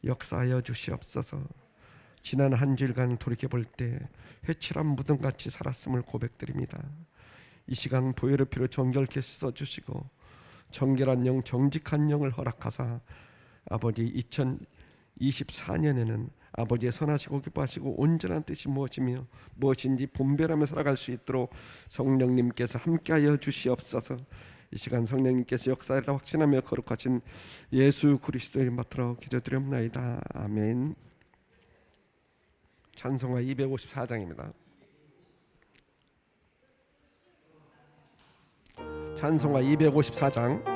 역사하여 주시옵소서. 지난 한 주일간 돌이켜볼 때 회칠한 무덤같이 살았음을 고백드립니다. 이 시간 보혈의 피로 정결케 씻어주시고 정결한 영, 정직한 영을 허락하사 아버지 2024년에는 아버지의 선하시고 기뻐하시고 온전한 뜻이 무엇이며 무엇인지 분별하며 살아갈 수 있도록 성령님께서 함께하여 주시옵소서. 이 시간 성령님께서 역사를 확신하며 거룩하신 예수 그리스도의 이름으로 기도드립나이다. 아멘. 찬송가 254장입니다. 찬송가 254장.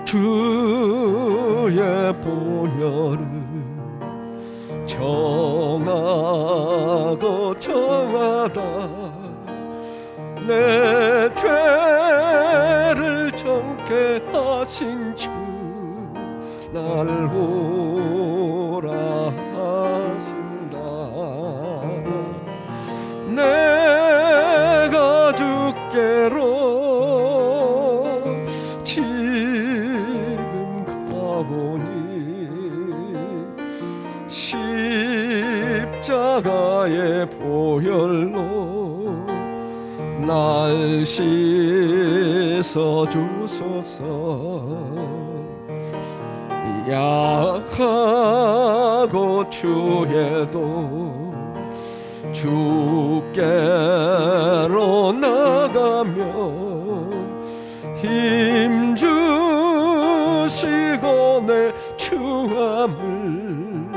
주의 보혈을 정하고 정하다 내 죄를 정케 하신 주 날 보라 하신다. 내가 주께로 지금 가보니 십자가의 보혈로 날 씻어 주소서. 약하고 추해도 주께로 나가면 힘 주시고 내 추함을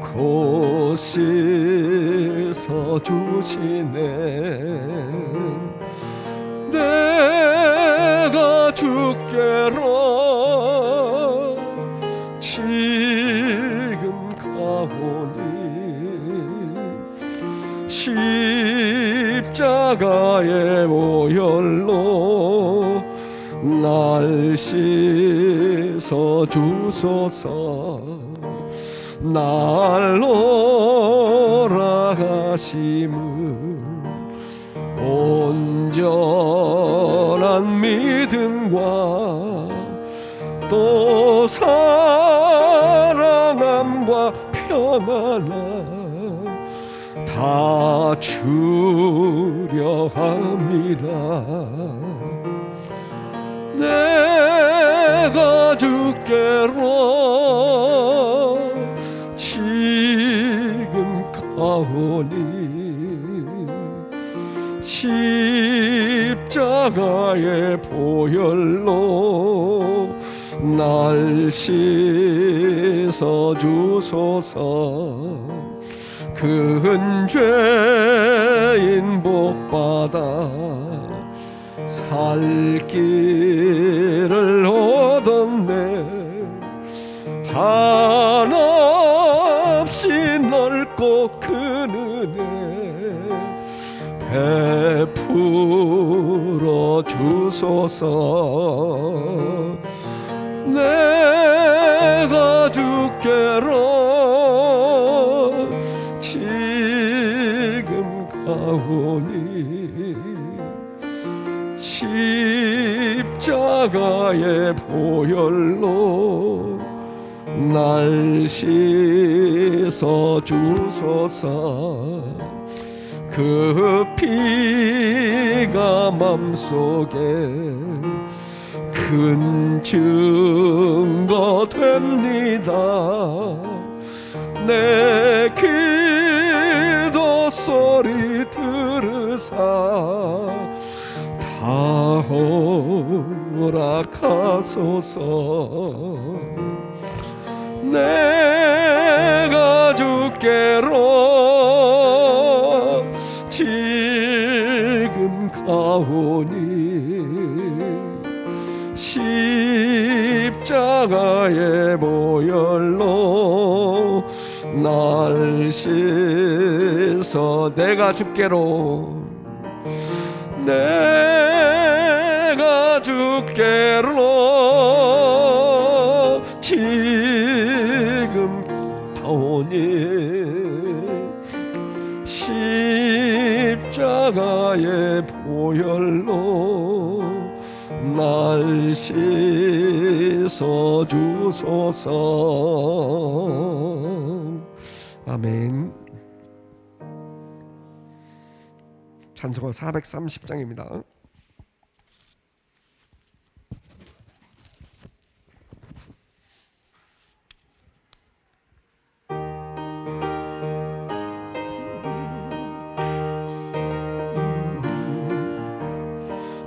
곧 씻어 주시네. 내가 주께로 지금 가오니 십자가의 보혈로 날 씻어 주소서. 날 오라 하심을 온전한 믿음과 또 사랑함과 평안함 다 주려 함이라. 내가 주께로 지금 가오니 십자가의 보혈로 날 씻어 주소서. 큰 죄인 복받아 살 길을 얻었네. 한없이 넓고 큰 은혜 베풀어 주소서. 내가 주께로 지금 가오니 십자가의 보혈로 날 씻어 주소서. 그 피가 맘속에 큰 증거 됩니다. 내 기도 소리 들으사 다 허락하소서. 내가 주께로 지금 가오니 십자가의 보혈로 날 씻어. 내가 주께로 내가 주께로 지금 가오니 십자가 십자가의 보혈로 날 씻어 주소서. 아멘. 찬송가 430장입니다.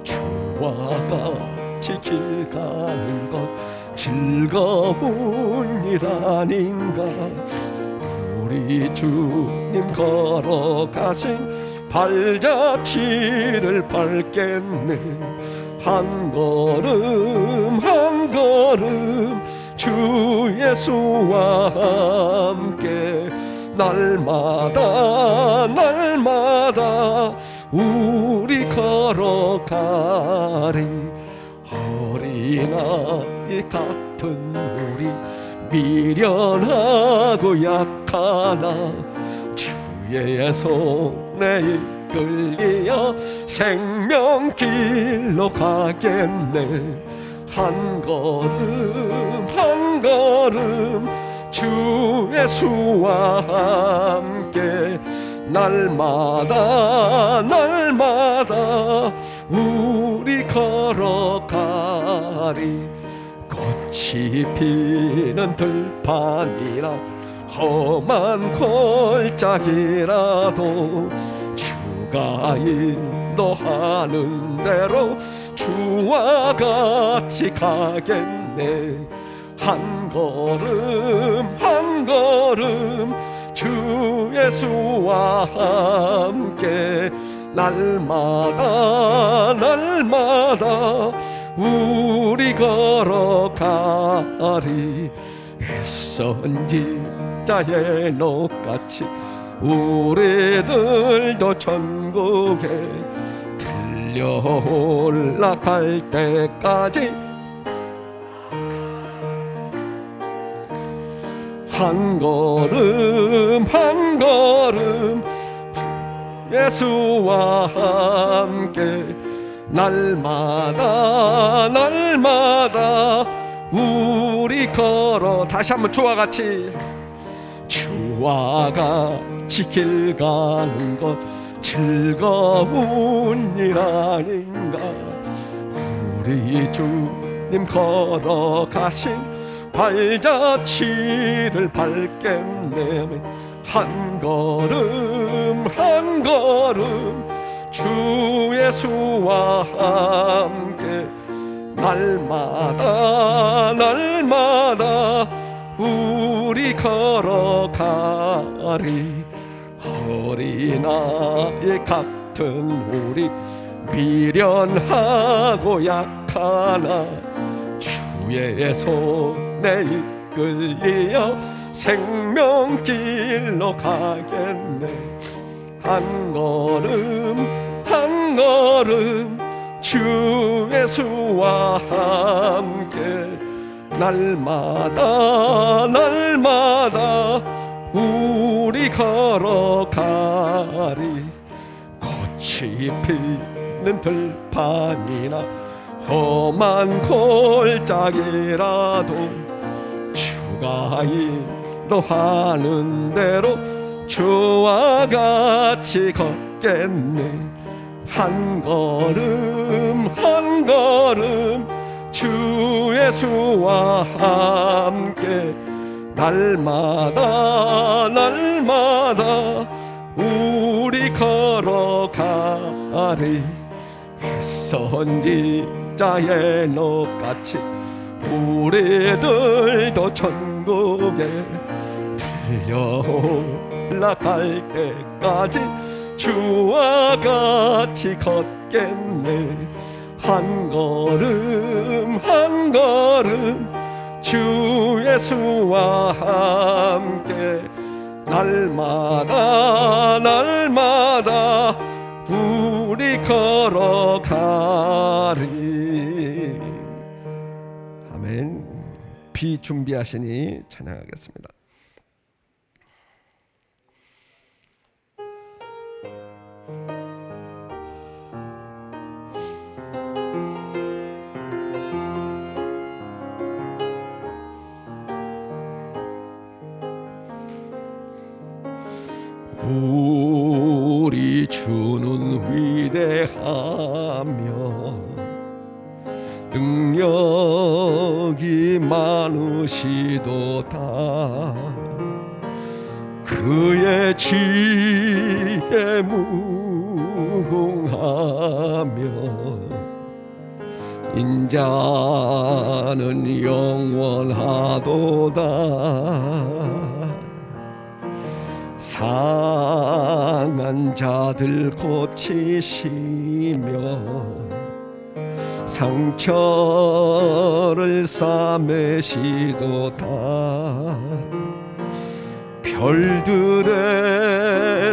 주와 같이 길 가는 것 즐거운 일 아닌가. 우리 주님 걸어가신 발자취를 밟겠네. 한 걸음 한 걸음 주 예수와 함께 날마다 날마다 우리 걸어가리. 어린아이 같은 우리 미련하고 약하나 주의 손에 이끌려 생명길로 가겠네. 한 걸음 한 걸음 주 예수와 함께 날마다 날마다 우리 걸어가리. 꽃이 피는 들판이라 험한 골짜기라도 주가 인도하는 대로 주와 같이 가겠네. 한 걸음 한 걸음 주 예수와 함께 날마다 날마다 우리 걸어가리. 애써 지자의 녹같이 우리들도 천국에 들려 올라갈 때까지 한 걸음 한 걸음 예수와 함께 날마다 날마다 우리 걸어. 다시 한번 주와 같이 주와 같이 길 가는 것 즐거운 일 아닌가. 우리 주님 걸어가신 발자취를 밟겠네. 한 걸음 한 걸음 주 예수와 함께 날마다 날마다 우리 걸어가리. 어린아이 같은 우리 미련하고 약하나 주의 손에 이끌려 생명길로 가겠네. 한 걸음 한 걸음 주 예수와 함께 날마다 날마다 우리 걸어가리. 꽃이 피는 들판이나 험한 골짜기라도 주가 인도하는 대로 주와 같이 걷겠네. 한 걸음 한 걸음 주 예수와 함께 날마다 날마다 우리 걸어가리. 선지자의 녹같이 우리들도 천국에 들려 올라갈 때까지 주와 같이 걷겠네. 한 걸음 한 걸음 주 예수와 함께 날마다 날마다 우리 걸어가리. 아멘. 비 준비하시니 찬양하겠습니다. 위대하며 능력이 많으시도다. 그의 지혜 무궁하며 인자는 영원하도다. 상한 자들 고치시며 상처를 싸매시도다. 별들의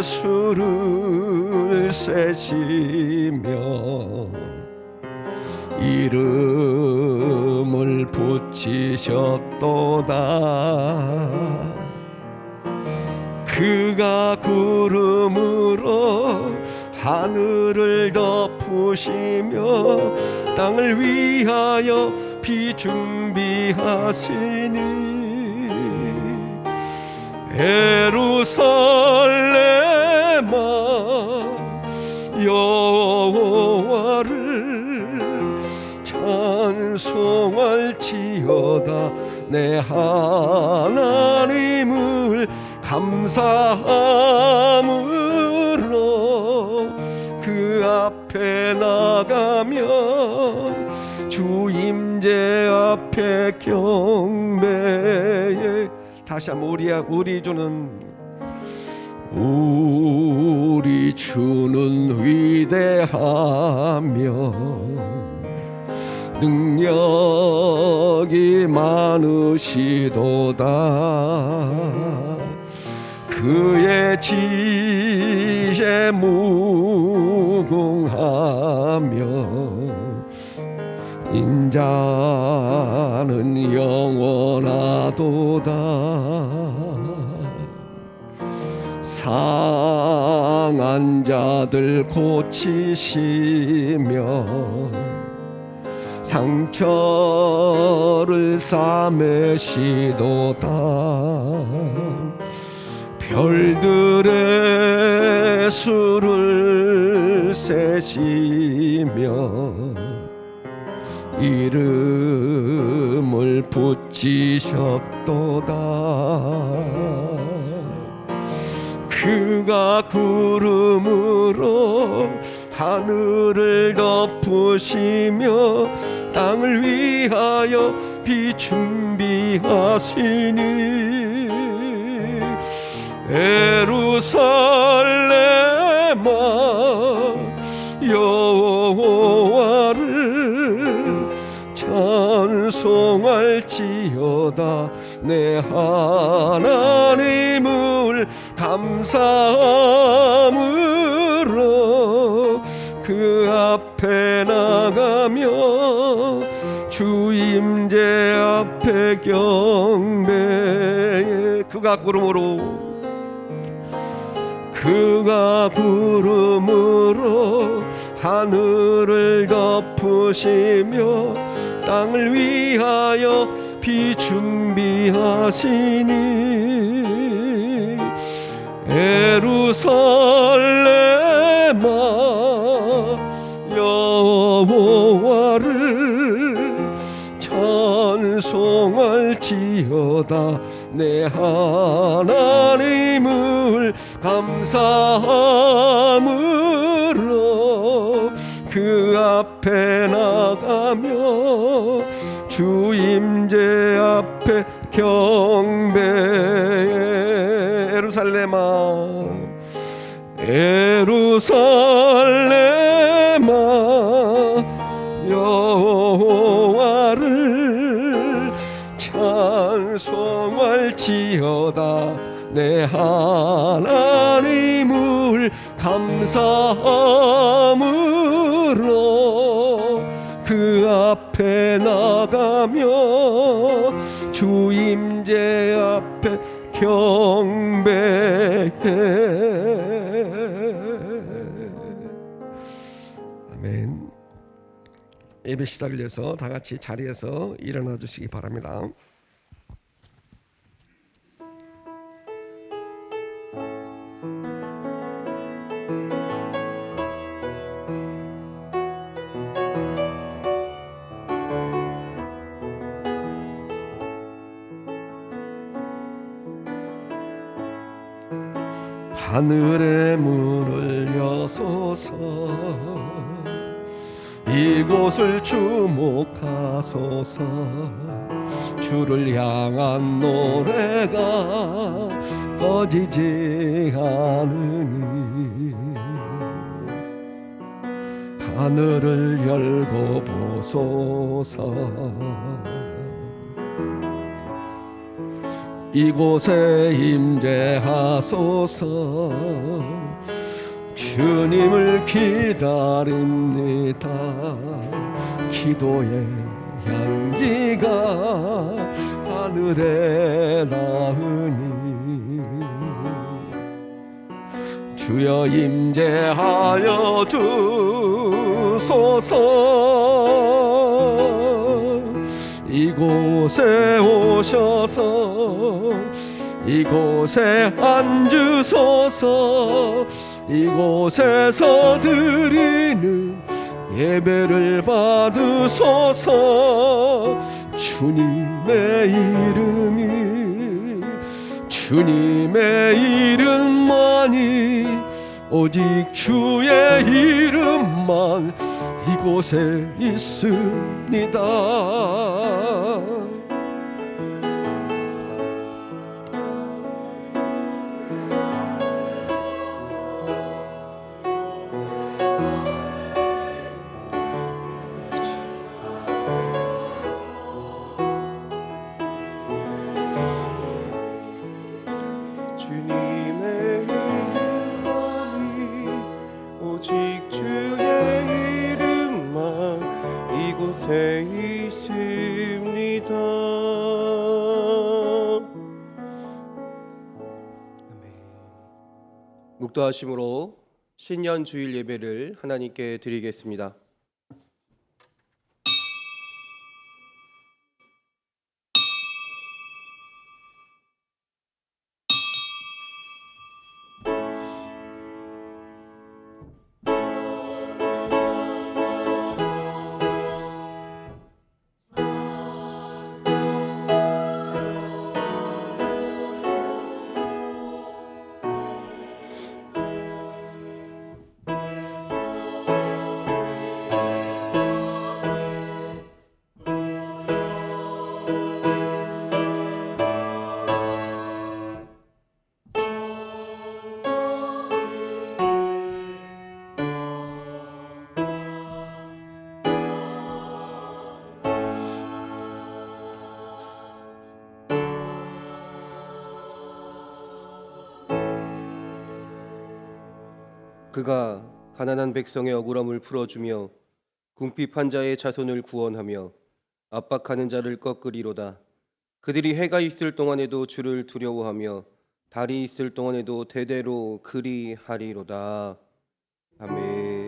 수를 세시며 이름을 붙이셨도다. 그가 구름으로 하늘을 덮으시며 땅을 위하여 비 준비하시니 예루살렘아 여호와를 찬송할지어다. 내 하나님을 감사함으로 그 앞에 나가며 주 임재 앞에 경배해. 다시 한번 우리 주는 위대하며 능력이 많으시도다. 그의 지혜 무궁하며 인자는 영원하도다. 상한 자들 고치시며 상처를 싸매시도다. 별들의 수를 세시며 이름을 붙이셨도다. 그가 구름으로 하늘을 덮으시며 땅을 위하여 비 준비하시니 예루살렘아 여호와를 찬송할지어다. 내 하나님을 감사함으로 그 앞에 나가며 주 임재 앞에 경배해. 그가 구름으로 하늘을 덮으시며 땅을 위하여 비 준비하시니 예루살렘아 여호와를 찬송할지어다. 내 하나님을 감사함으로 그 앞에 나가며 주 임재 앞에 경배해. 예루살렘아 여호와를 찬송할지어다. 내 하나님을 감사함으로 그 앞에 나가며 주 임재 앞에 경배해. 아멘. 예배 시작을 위해서 다 같이 자리에서 일어나 주시기 바랍니다. 하늘의 문을 여소서 이곳을 주목하소서 주를 향한 노래가 꺼지지 않으니 하늘을 열고 보소서 이곳에 임재하소서 주님을 기다립니다 기도의 향기가 하늘에 닿으니 주여 임재하여 주소서 이곳에 오셔서 이곳에 앉으소서 이곳에서 드리는 예배를 받으소서 주님의 주님의 이름만이 오직 주의 이름만 이곳에 있습니다. 주님의 이름만이 오직 주의 이름만 이곳에 있습니다. 아멘. 묵도하심으로 신년 주일 예배를 하나님께 드리겠습니다. 그가 가난한 백성의 억울함을 풀어주며 궁핍한 자의 자손을 구원하며 압박하는 자를 꺾으리로다. 그들이 해가 있을 동안에도 주를 두려워하며 달이 있을 동안에도 대대로 그리하리로다. 아멘.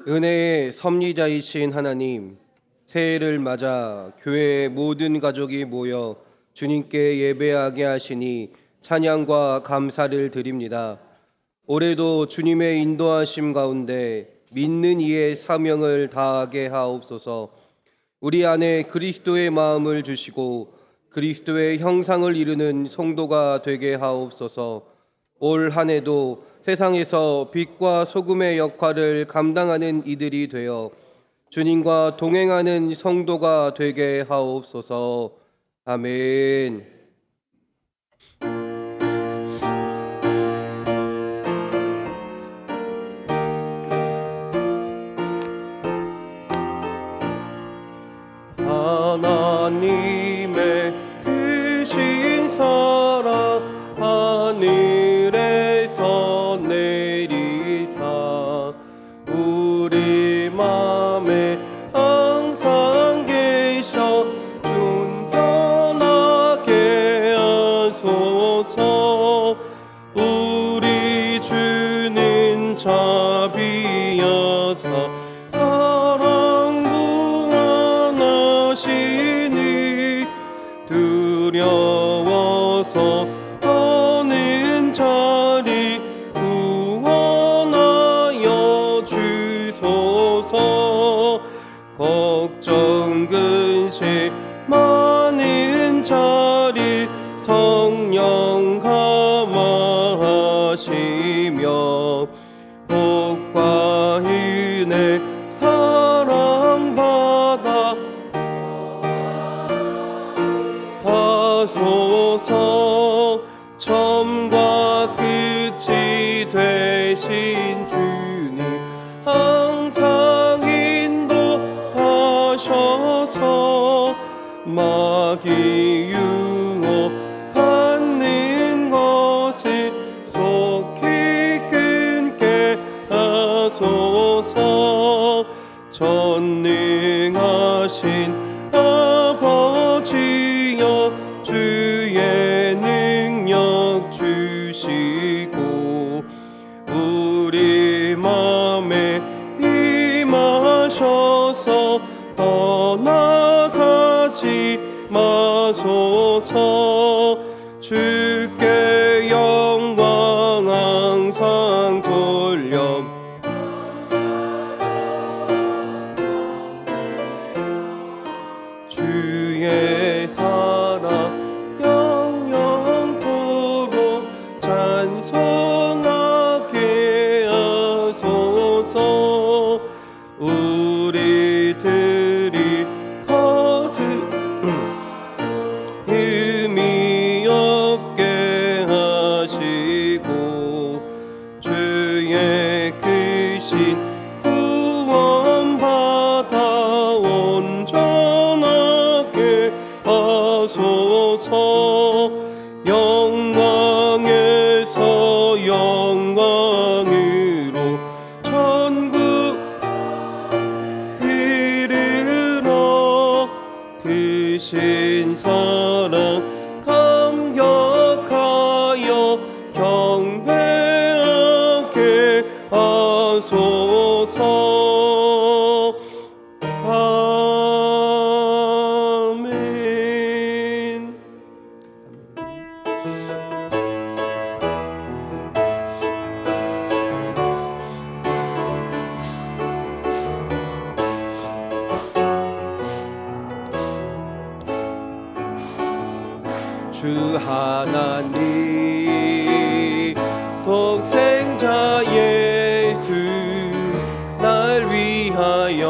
은혜의 섭리자이신 하나님, 새해를 맞아 교회의 모든 가족이 모여 주님께 예배하게 하시니 찬양과 감사를 드립니다. 올해도 주님의 인도하심 가운데 믿는 이의 사명을 다하게 하옵소서. 우리 안에 그리스도의 마음을 주시고 그리스도의 형상을 이루는 성도가 되게 하옵소서. 올 한 해도 세상에서 빛과 소금의 역할을 감당하는 이들이 되어 주님과 동행하는 성도가 되게 하옵소서. 아멘. 하나님의 크신 사랑 하늘에서 내리사 우리 맘에 항상 계셔 온전하게 하소서. 우리 주는 자비여서 사랑 무한하시니 두려워서 떠는 자 걱정 근심 많은 자리 성령 감화하시며 복과 은혜 사랑받아 하소서. 처음과 끝이 되신 주님 항상 인도하셔서 마귀 유혹 받는 것을 속히 끊게 하소서. 전능하신 아버지여 주의 능력 주시고 우리 맘에 임하셔서 떠나가지 마소서. 주께 영광 항상 돌려 주의 사랑 영영토록 찬송하게 하소서. 우리들이 거듭 의미 없게 하시고 주의 크신 구원받아 온전하게 하소서. 영광에서 영광으로 천국 이르러 크신 사랑 감격하여 경배하게 하소서. 아멘. 주 하나님 독생자 예수 날 위하여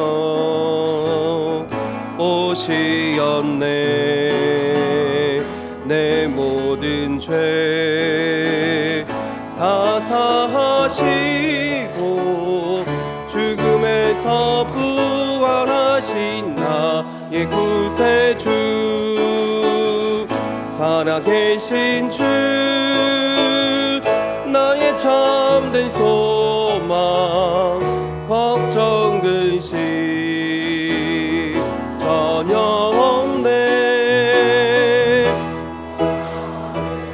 오시었네. 내 모든 죄 다 사하시고 죽음에서 부활하신 나의 구세주 살아계신 주 나의 참된 소망 걱정 근심 전혀 없네.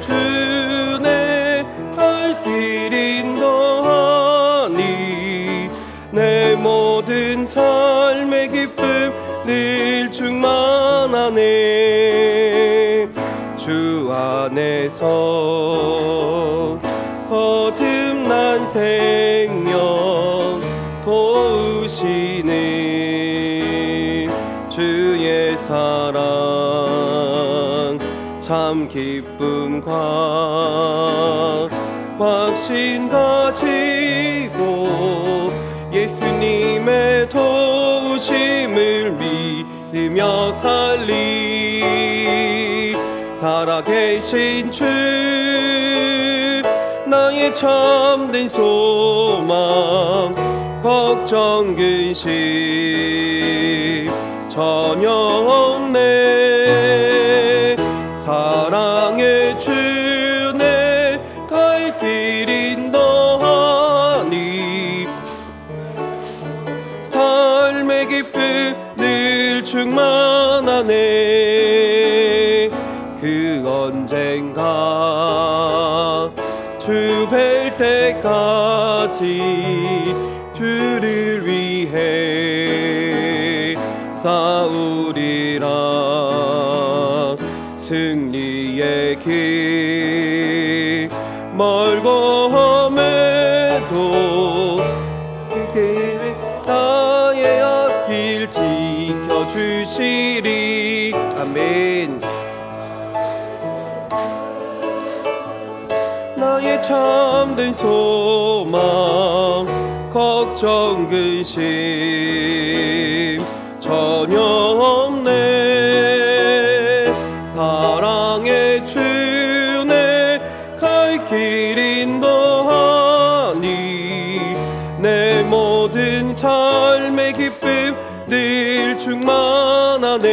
주 내 갈 길 인도하니 내 모든 삶의 기쁨 늘 충만하네. 주 안에서 거듭난 생명 도우시네. 주의 사랑 참 기쁨과 확신 가지고 예수님의 도우심을 믿으며 살리. 살아계신 주 나의 참된 소망 걱정 근심 전혀 없네. 사랑의 주 내 갈 길 인도하니 삶의 기쁨 늘 충만하네. 그 언젠가 주 뵐 때까지 주를 위해 싸우리라. 승리의 길 멀고 험해도 그 나의 앞길 주시리. 아멘. 나의 참된 소망 걱정 근심 전혀 없네. 사랑의 주내 갈 길 인도하니 내 모든 삶의 기쁨 늘 충만하네.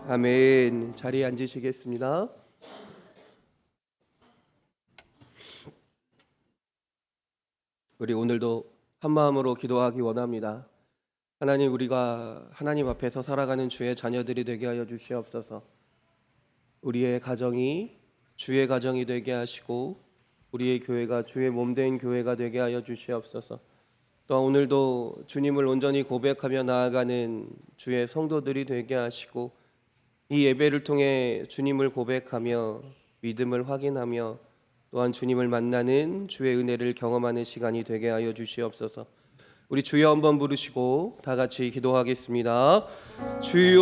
아멘. 자리에 앉으시겠습니다. 우리 오늘도 한 마음으로 기도하기 원합니다. 하나님, 우리가 하나님 앞에서 살아가는 주의 자녀들이 되게 하여 주시옵소서. 우리의 가정이 주의 가정이 되게 하시고 우리의 교회가 주의 몸된 교회가 되게 하여 주시옵소서. 또한 오늘도 주님을 온전히 고백하며 나아가는 주의 성도들이 되게 하시고 이 예배를 통해 주님을 고백하며 믿음을 확인하며 또한 주님을 만나는 주의 은혜를 경험하는 시간이 되게 하여 주시옵소서. 우리 주여 한번 부르시고 다 같이 기도하겠습니다. 주여,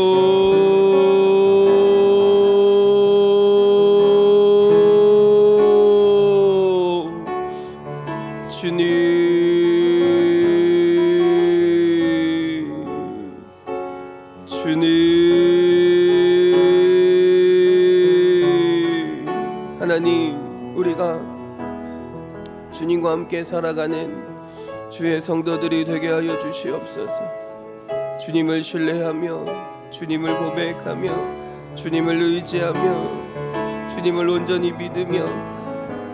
주님, 하나님, 우리가 주님과 함께 살아가는 주의 성도들이 되게 하여 주시옵소서. 주님을 신뢰하며 주님을 고백하며 주님을 의지하며 주님을 온전히 믿으며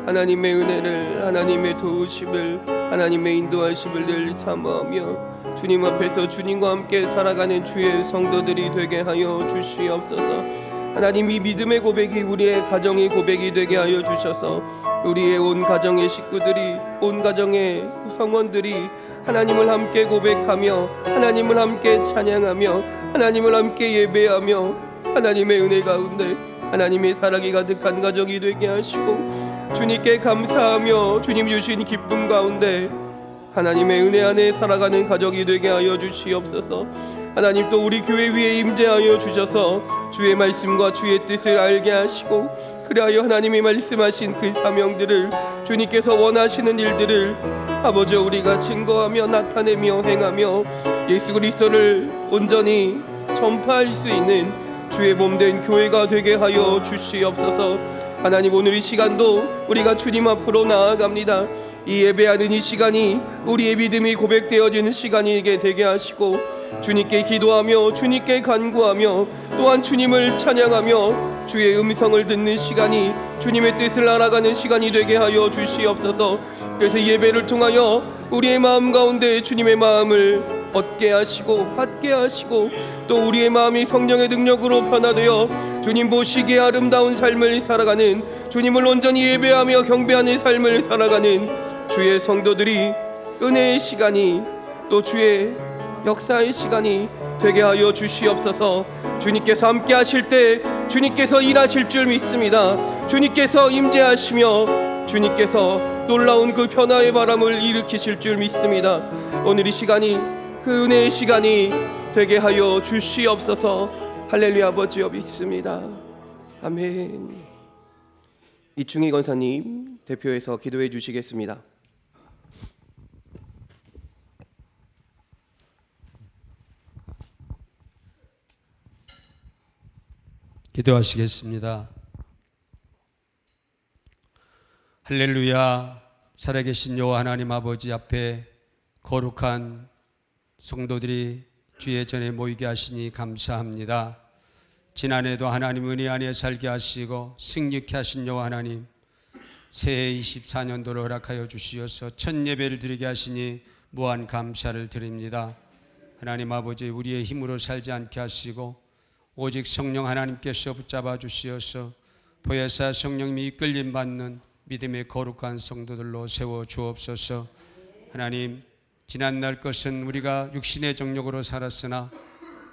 하나님의 은혜를, 하나님의 도우심을, 하나님의 인도하심을 늘 사모하며 주님 앞에서 주님과 함께 살아가는 주의 성도들이 되게 하여 주시옵소서. 하나님, 이 믿음의 고백이 우리의 가정의 고백이 되게 하여 주셔서 우리의 온 가정의 식구들이, 온 가정의 구성원들이 하나님을 함께 고백하며 하나님을 함께 찬양하며 하나님을 함께 예배하며 하나님의 은혜 가운데 하나님의 사랑이 가득한 가정이 되게 하시고 주님께 감사하며 주님 주신 기쁨 가운데 하나님의 은혜 안에 살아가는 가정이 되게 하여 주시옵소서. 하나님, 또 우리 교회 위에 임재하여 주셔서 주의 말씀과 주의 뜻을 알게 하시고 그리하여 하나님이 말씀하신 그 사명들을, 주님께서 원하시는 일들을 아버지 우리가 증거하며 나타내며 행하며 예수 그리스도를 온전히 전파할 수 있는 주의 몸된 교회가 되게 하여 주시옵소서. 하나님, 오늘 이 시간도 우리가 주님 앞으로 나아갑니다. 이 예배하는 이 시간이 우리의 믿음이 고백되어지는 시간이게 되게 하시고 주님께 기도하며 주님께 간구하며 또한 주님을 찬양하며 주의 음성을 듣는 시간이, 주님의 뜻을 알아가는 시간이 되게 하여 주시옵소서. 그래서 예배를 통하여 우리의 마음 가운데 주님의 마음을 얻게 하시고 받게 하시고 또 우리의 마음이 성령의 능력으로 변화되어 주님 보시기에 아름다운 삶을 살아가는, 주님을 온전히 예배하며 경배하는 삶을 살아가는 주의 성도들이 은혜의 시간이, 또 주의 역사의 시간이 되게 하여 주시옵소서. 주님께서 함께 하실 때 주님께서 일하실 줄 믿습니다. 주님께서 임재하시며 주님께서 놀라운 그 변화의 바람을 일으키실 줄 믿습니다. 오늘 이 시간이 그 은혜의 시간이 되게 하여 주시옵소서. 할렐루야. 아버지여 믿습니다. 아멘. 이충희 권사님 대표해서 기도해 주시겠습니다. 기도하시겠습니다. 할렐루야. 살아계신 여호와 하나님 아버지 앞에 거룩한 성도들이 주의 전에 모이게 하시니 감사합니다. 지난해도 하나님 은혜 안에 살게 하시고 승리케 하신 여호와 하나님, 새해 24년도를 허락하여 주시어서 첫 예배를 드리게 하시니 무한 감사를 드립니다. 하나님 아버지, 우리의 힘으로 살지 않게 하시고 오직 성령 하나님께서 붙잡아 주시어서 보혜사 성령님이 이끌림 받는 믿음의 거룩한 성도들로 세워 주옵소서. 하나님, 지난날 것은 우리가 육신의 정욕으로 살았으나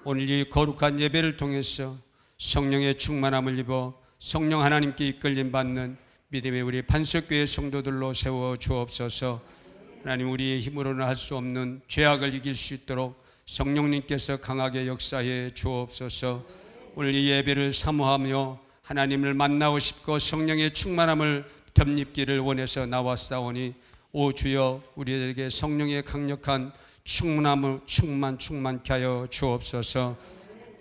오늘 이 거룩한 예배를 통해서 성령의 충만함을 입어 성령 하나님께 이끌림 받는 믿음의 우리 반석교회 성도들로 세워 주옵소서. 하나님 우리의 힘으로는 할 수 없는 죄악을 이길 수 있도록 성령님께서 강하게 역사해 주옵소서. 오늘 이 예배를 사모하며 하나님을 만나고 싶고 성령의 충만함을 덧입기를 원해서 나왔사오니 오 주여 우리에게 성령의 강력한 충만함을 충만케 하여 주옵소서.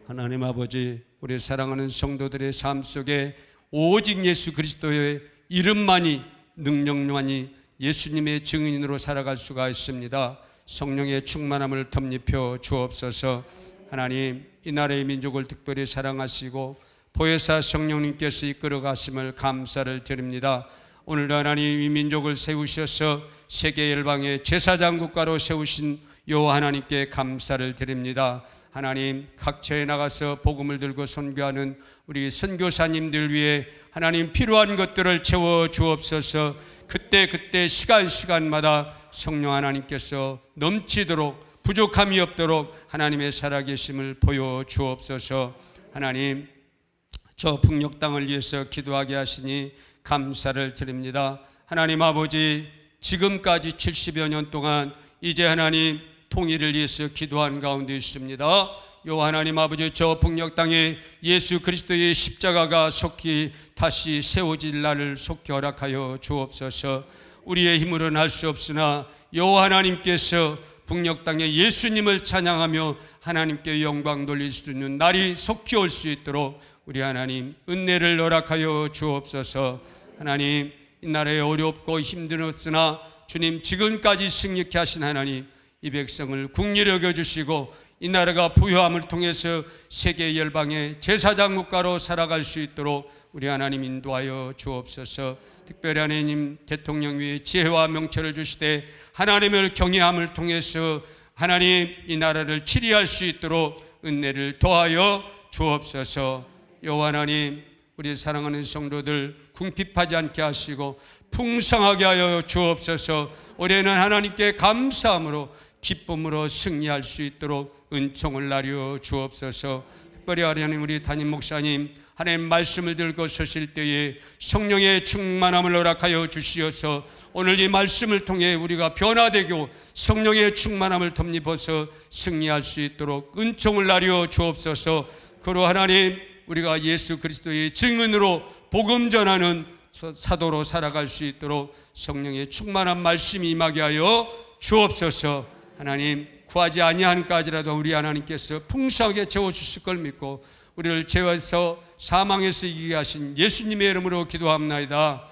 하나님 아버지, 우리 사랑하는 성도들의 삶 속에 오직 예수 그리스도의 이름만이, 능력만이 예수님의 증인으로 살아갈 수가 있습니다. 성령의 충만함을 덧입혀 주옵소서. 하나님, 이 나라의 민족을 특별히 사랑하시고 보혜사 성령님께서 이끌어 가심을 감사를 드립니다. 오늘도 하나님 이 민족을 세우셔서 세계 열방의 제사장 국가로 세우신 요 하나님께 감사를 드립니다. 하나님, 각처에 나가서 복음을 들고 선교하는 우리 선교사님들 위해 하나님 필요한 것들을 채워 주옵소서. 그때 시간마다 성령 하나님께서 넘치도록 부족함이 없도록 하나님의 살아계심을 보여 주옵소서. 하나님, 저 북녘 땅을 위해서 기도하게 하시니 감사를 드립니다. 하나님 아버지, 지금까지 70여 년 동안 이제 하나님 통일을 위해서 기도한 가운데 있습니다. 요 하나님 아버지, 저 북녘 땅에 예수 그리스도의 십자가가 속히 다시 세워질 날을 속히 허락하여 주옵소서. 우리의 힘으로는 할 수 없으나 요 하나님께서 북녘 땅에 예수님을 찬양하며 하나님께 영광 돌릴 수 있는 날이 속히 올 수 있도록 우리 하나님 은혜를 허락하여 주옵소서. 하나님, 이 나라에 어렵고 힘들었으나 주님 지금까지 승리케 하신 하나님, 이 백성을 국리를 여겨주시고 이 나라가 부유함을 통해서 세계 열방의 제사장 국가로 살아갈 수 있도록 우리 하나님 인도하여 주옵소서. 특별히 하나님 대통령 위에 지혜와 명철을 주시되 하나님을 경외함을 통해서 하나님 이 나라를 치리할 수 있도록 은혜를 더하여 주옵소서. 여호와 하나님, 우리 사랑하는 성도들 궁핍하지 않게 하시고 풍성하게 하여 주옵소서. 올해는 하나님께 감사함으로 기쁨으로 승리할 수 있도록 은총을 나려 주옵소서. 특별히 하나님 우리 담임 목사님 하나님 말씀을 들고 서실 때에 성령의 충만함을 허락하여 주시어서 오늘 이 말씀을 통해 우리가 변화되고 성령의 충만함을 덧입어서 승리할 수 있도록 은총을 나려 주옵소서. 그로 하나님 우리가 예수 그리스도의 증인으로 복음 전하는 사도로 살아갈 수 있도록 성령의 충만한 말씀이 임하게 하여 주옵소서. 하나님, 구하지 아니한까지라도 우리 하나님께서 풍성하게 채워주실 걸 믿고 우리를 죄에서 사망에서 이기게 하신 예수님의 이름으로 기도합나이다.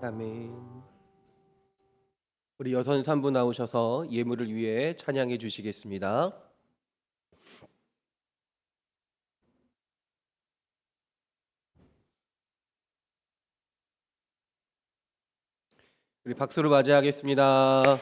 아멘. 우리 여선 산부 나오셔서 예물을 위해 찬양해 주시겠습니다. 우리 박수로 맞이하겠습니다.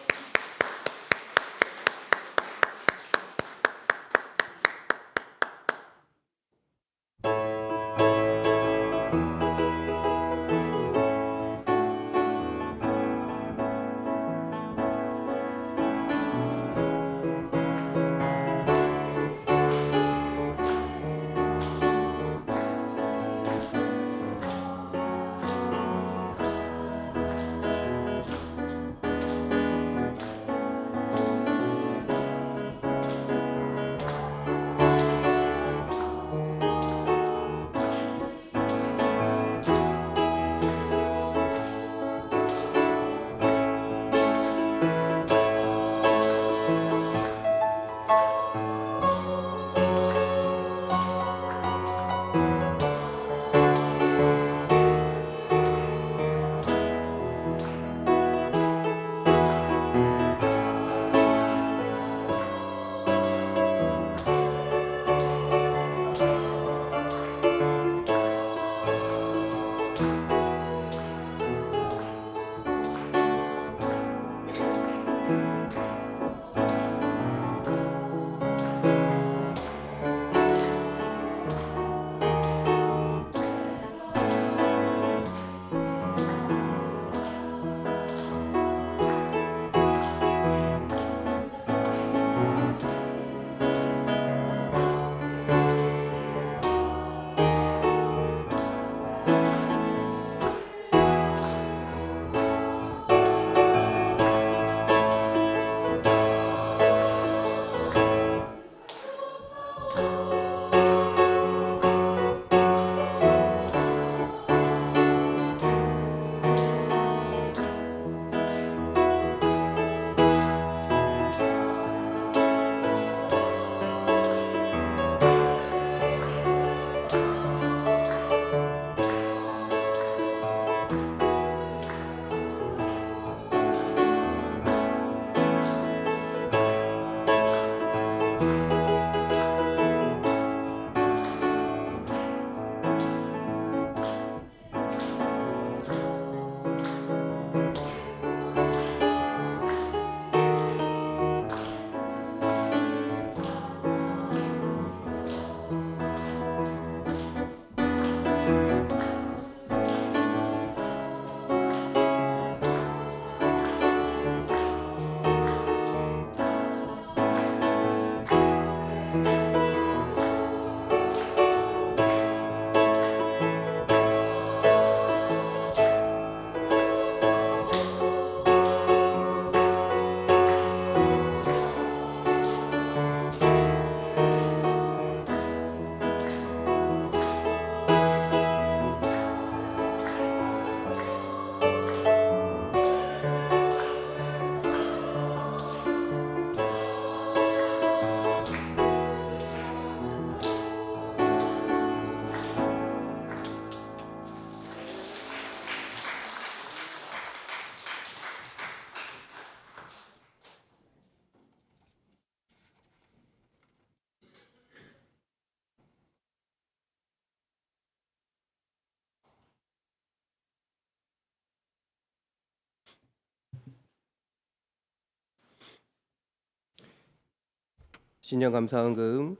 신년 감사헌금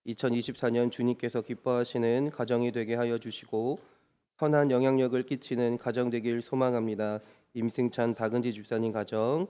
2024년 주님께서 기뻐하시는 가정이 되게 하여 주시고 선한 영향력을 끼치는 가정 되길 소망합니다. 임승찬 박은지 집사님 가정.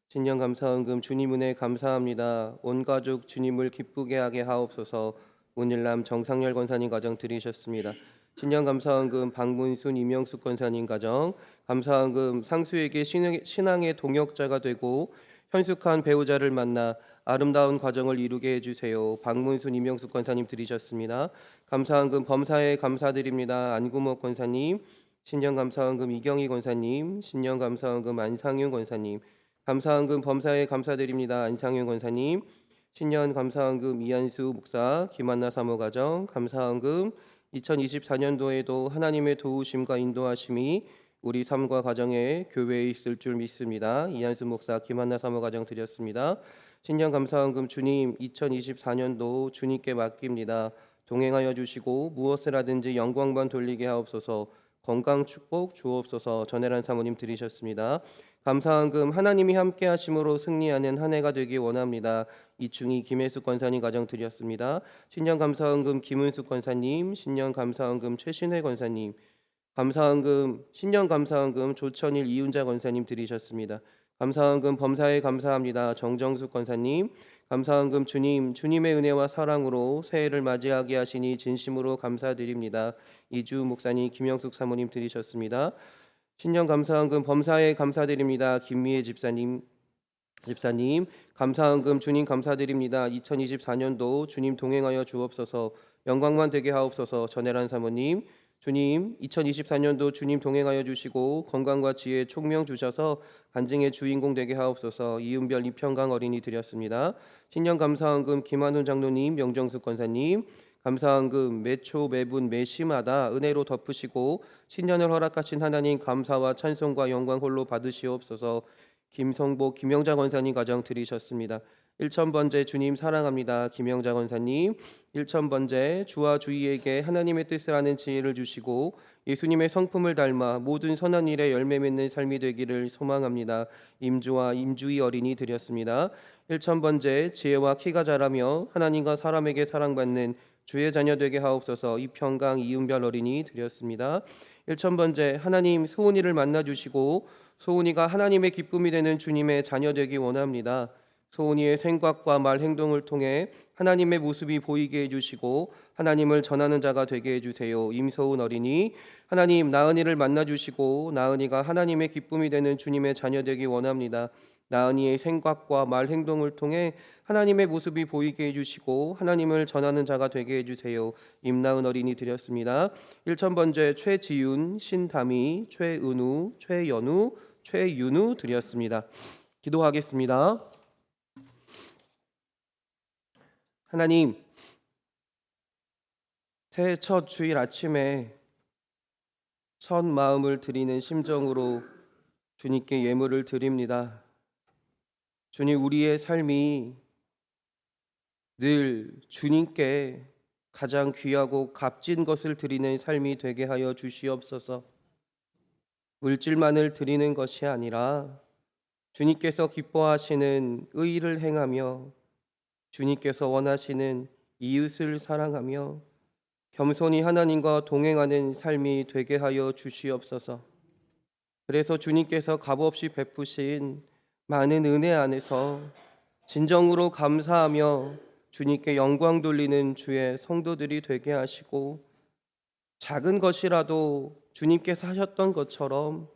신년 감사헌금 주님 은혜 감사합니다. 온 가족 주님을 기쁘게 하게 하옵소서. 문일남 정상열 권사님 가정 드리셨습니다. 신년 감사헌금 박문순 임영숙 권사님 가정. 감사헌금 상수에게 신앙의 동역자가 되고 현숙한 배우자를 만나 아름다운 과정을 이루게 해주세요. 박문순 임영숙 권사님 드리셨습니다. 감사헌금 범사에 감사드립니다. 안구목 권사님. 신년 감사헌금 이경희 권사님. 신년 감사헌금 안상윤 권사님. 감사헌금 범사에 감사드립니다. 안상윤 권사님. 신년 감사헌금 이한수 목사. 김한나 사모 가정. 감사헌금 2024년도에도 하나님의 도우심과 인도하심이 우리 삶과 가정에 교회에 있을 줄 믿습니다. 이한수 목사 김한나 사모 가정 드렸습니다. 신년 감사헌금 주님 2024년도 주님께 맡깁니다. 동행하여 주시고 무엇을 하든지 영광만 돌리게 하옵소서. 건강 축복 주옵소서. 전혜란 사모님 드리셨습니다. 감사헌금 하나님이 함께 하심으로 승리하는 한 해가 되기 원합니다. 이충희 김혜숙 권사님 가정 드렸습니다. 신년 감사헌금 김은숙 권사님. 신년 감사헌금 최신회 권사님. 감사헌금 신년 감사헌금 조천일 이윤자 권사님 드리셨습니다. 감사헌금 범사에 감사합니다. 정정숙 권사님. 감사헌금 주님, 주님의 은혜와 사랑으로 새해를 맞이하게 하시니 진심으로 감사드립니다. 이주 목사님, 김영숙 사모님 드리셨습니다. 신년 감사헌금 범사에 감사드립니다. 김미애 집사님. 감사헌금 주님 감사드립니다. 2024년도 주님 동행하여 주옵소서. 영광만 되게 하옵소서. 전혜란 사모님. 주님 2024년도 주님 동행하여 주시고 건강과 지혜 총명 주셔서 간증의 주인공 되게 하옵소서. 이은별 이평강 어린이 드렸습니다. 신년 감사헌금 김한훈 장로님, 명정숙 권사님. 감사헌금 매초 매분 매시마다 은혜로 덮으시고 신년을 허락하신 하나님 감사와 찬송과 영광 홀로 받으시옵소서. 김성복 김영자 권사님 가정 드리셨습니다. 1000번째 주님 사랑합니다. 김영자 권사님. 1000번째 주와 주위에게 하나님의 뜻을 아는 지혜를 주시고 예수님의 성품을 닮아 모든 선한 일에 열매 맺는 삶이 되기를 소망합니다. 임주와 임주희 어린이 드렸습니다. 1000번째 지혜와 키가 자라며 하나님과 사람에게 사랑받는 주의 자녀 되게 하옵소서. 이평강 이은별 어린이 드렸습니다. 1000번째 하나님 소은이를 만나 주시고 소은이가 하나님의 기쁨이 되는 주님의 자녀 되기 원합니다. 소은이의 생각과 말 행동을 통해 하나님의 모습이 보이게 해주시고 하나님을 전하는 자가 되게 해주세요. 임소은 어린이. 하나님 나은이를 만나 주시고 나은이가 하나님의 기쁨이 되는 주님의 자녀 되기 원합니다. 나은이의 생각과 말 행동을 통해 하나님의 모습이 보이게 해주시고 하나님을 전하는 자가 되게 해주세요. 임나은 어린이 드렸습니다. 1000번째 최지윤, 신다미, 최은우, 최연우, 최윤우 드렸습니다. 기도하겠습니다. 하나님, 새해 첫 주일 아침에 첫 마음을 드리는 심정으로 주님께 예물을 드립니다. 주님, 우리의 삶이 늘 주님께 가장 귀하고 값진 것을 드리는 삶이 되게 하여 주시옵소서. 물질만을 드리는 것이 아니라 주님께서 기뻐하시는 의의를 행하며 주님께서 원하시는 이웃을 사랑하며 겸손히 하나님과 동행하는 삶이 되게 하여 주시옵소서. 그래서 주님께서 값없이 베푸신 많은 은혜 안에서 진정으로 감사하며 주님께 영광 돌리는 주의 성도들이 되게 하시고 작은 것이라도 주님께서 하셨던 것처럼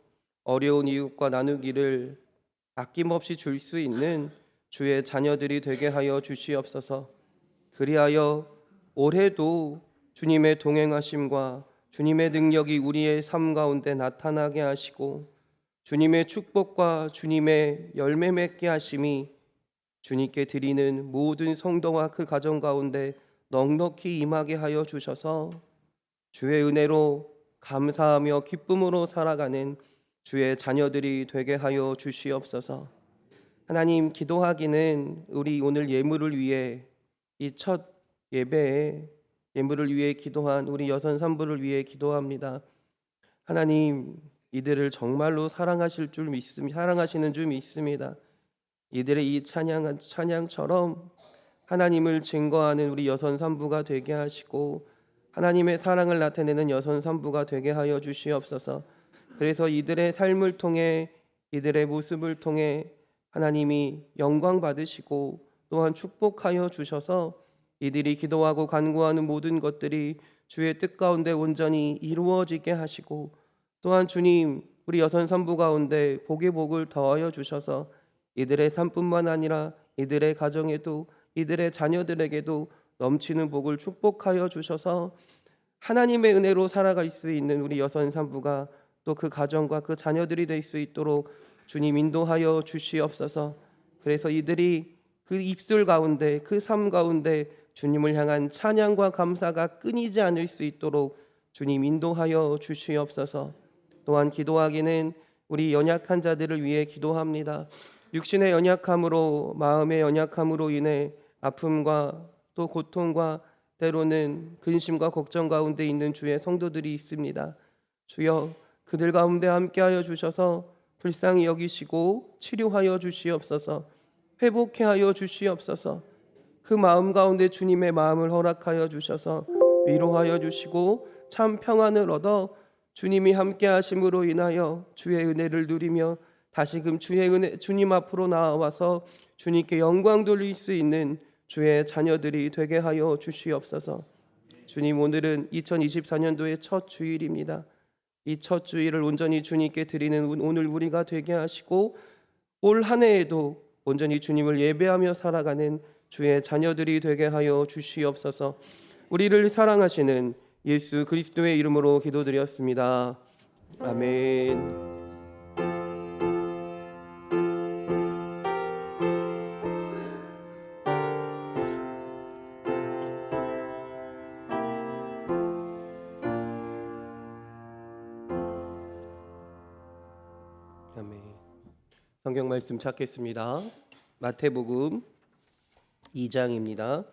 어려운 이웃과 나누기를 아낌없이 줄 수 있는 주의 자녀들이 되게 하여 주시옵소서. 그리하여 올해도 주님의 동행하심과 주님의 능력이 우리의 삶 가운데 나타나게 하시고 주님의 축복과 주님의 열매 맺게 하심이 주님께 드리는 모든 성도와 그 가정 가운데 넉넉히 임하게 하여 주셔서 주의 은혜로 감사하며 기쁨으로 살아가는 주의 자녀들이 되게 하여 주시옵소서. 하나님, 기도하기는 우리 오늘 예물을 위해 이 첫 예배에 예물을 위해 기도한 우리 여선 산부를 위해 기도합니다. 하나님, 이들을 정말로 사랑하시는 줄 믿습니다. 이들의 이 찬양처럼 하나님을 증거하는 우리 여선 산부가 되게 하시고 하나님의 사랑을 나타내는 여선 산부가 되게 하여 주시옵소서. 그래서 이들의 삶을 통해 이들의 모습을 통해 하나님이 영광 받으시고 또한 축복하여 주셔서 이들이 기도하고 간구하는 모든 것들이 주의 뜻 가운데 온전히 이루어지게 하시고 또한 주님 우리 여선 산부 가운데 복의 복을 더하여 주셔서 이들의 삶뿐만 아니라 이들의 가정에도 이들의 자녀들에게도 넘치는 복을 축복하여 주셔서 하나님의 은혜로 살아갈 수 있는 우리 여선 산부가 또 그 가정과 그 자녀들이 될 수 있도록 주님 인도하여 주시옵소서. 그래서 이들이 그 입술 가운데 그 삶 가운데 주님을 향한 찬양과 감사가 끊이지 않을 수 있도록 주님 인도하여 주시옵소서. 또한 기도하기는 우리 연약한 자들을 위해 기도합니다. 육신의 연약함으로 마음의 연약함으로 인해 아픔과 또 고통과 때로는 근심과 걱정 가운데 있는 주의 성도들이 있습니다. 주여 그들 가운데 함께하여 주셔서 불쌍히 여기시고 치료하여 주시옵소서. 회복케 하여 주시옵소서. 그 마음 가운데 주님의 마음을 허락하여 주셔서 위로하여 주시고 참 평안을 얻어 주님이 함께 하심으로 인하여 주의 은혜를 누리며 다시금 주의 은혜 주님 앞으로 나와서 주님께 영광 돌릴 수 있는 주의 자녀들이 되게 하여 주시옵소서. 주님 오늘은 2024년도의 첫 주일입니다. 이 첫 주일을 온전히 주님께 드리는 오늘 우리가 되게 하시고 올 한 해에도 온전히 주님을 예배하며 살아가는 주의 자녀들이 되게 하여 주시옵소서. 우리를 사랑하시는 예수 그리스도의 이름으로 기도드렸습니다. 아멘. 아멘. 성경 말씀 찾겠습니다. 마태복음 2장입니다.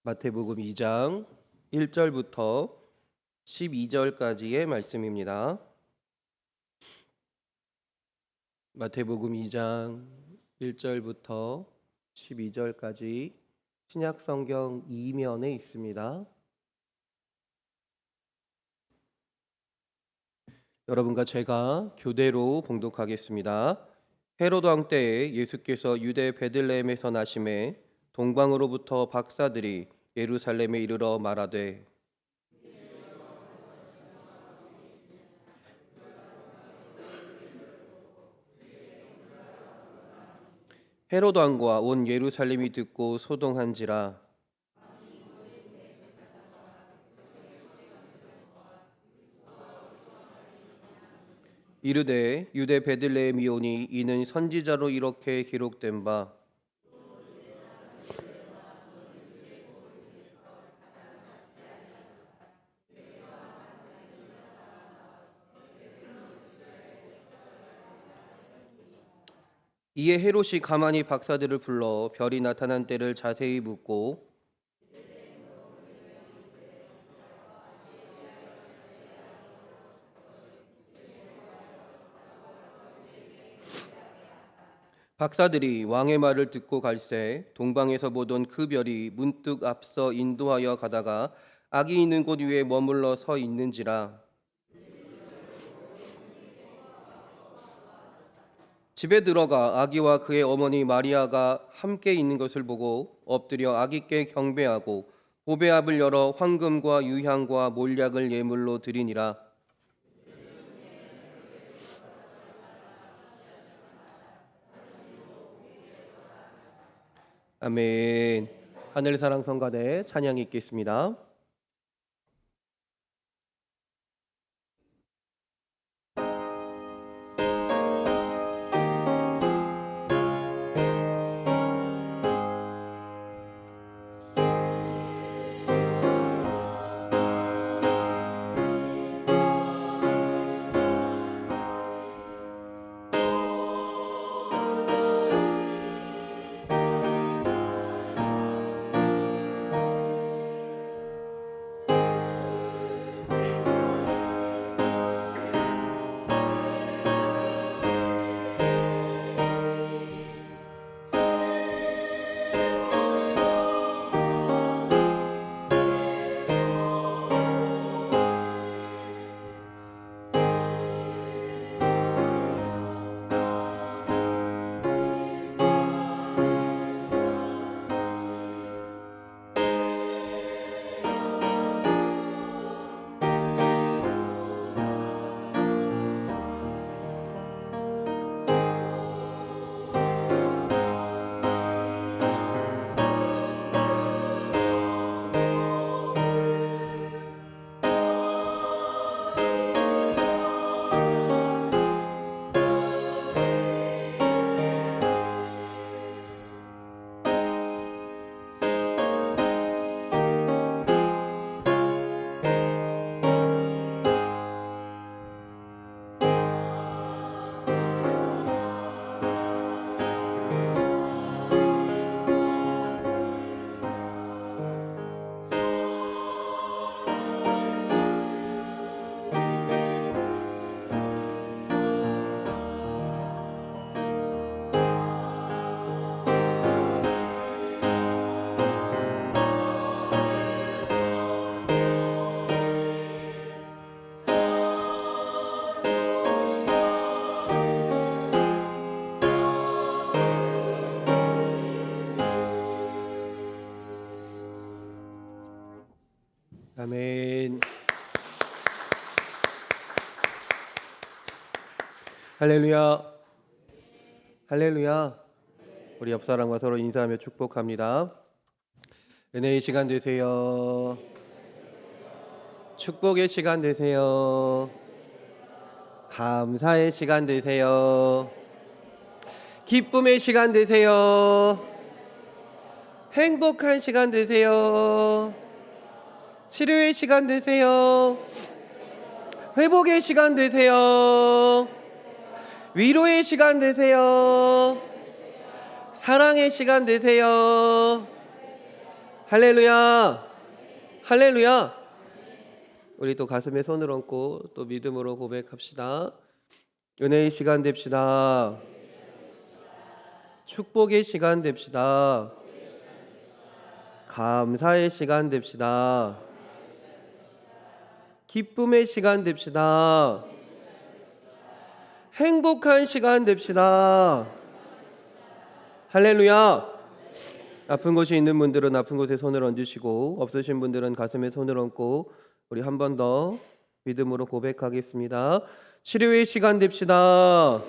마태복음 2장 1절부터 12절까지의 말씀입니다. 마태복음 2장 1절부터 12절까지 신약 성경 2면에 있습니다. 여러분과 제가 교대로 봉독하겠습니다. 헤로드 왕 때에 예수께서 유대 베들레헴에서 나심에 동방으로부터 박사들이 예루살렘에 이르러 말하되 헤로드 왕과 온 예루살렘이 듣고 소동한지라. 이르되 유대 베들레헴이오니 이는 선지자로 이렇게 기록된 바 이에 헤롯이 가만히 박사들을 불러 별이 나타난 때를 자세히 묻고 박사들이 왕의 말을 듣고 갈새 동방에서 보던 그 별이 문득 앞서 인도하여 가다가 아기 있는 곳 위에 머물러 서 있는지라. 집에 들어가 아기와 그의 어머니 마리아가 함께 있는 것을 보고 엎드려 아기께 경배하고 보배압을 열어 황금과 유향과 몰약을 예물로 드리니라. 아멘. 하늘 사랑 성가대 찬양이 있겠습니다. 아멘. 할렐루야. 할렐루야. 우리 옆 사람과 서로 인사하며 축복합니다. 은혜의 시간 되세요. 축복의 시간 되세요. 감사의 시간 되세요. 기쁨의 시간 되세요. 행복한 시간 되세요. 치료의 시간 되세요. 회복의 시간 되세요. 위로의 시간 되세요. 사랑의 시간 되세요. 할렐루야. 할렐루야. 우리 또 가슴에 손을 얹고 또 믿음으로 고백합시다. 은혜의 시간 됩시다. 축복의 시간 됩시다. 감사의 시간 됩시다. 기쁨의 시간 됩시다. 행복한 시간 됩시다. 할렐루야. 아픈 곳이 있는 분들은 아픈 곳에 손을 얹으시고 없으신 분들은 가슴에 손을 얹고 우리 한 번 더 믿음으로 고백하겠습니다. 치료의 시간 됩시다.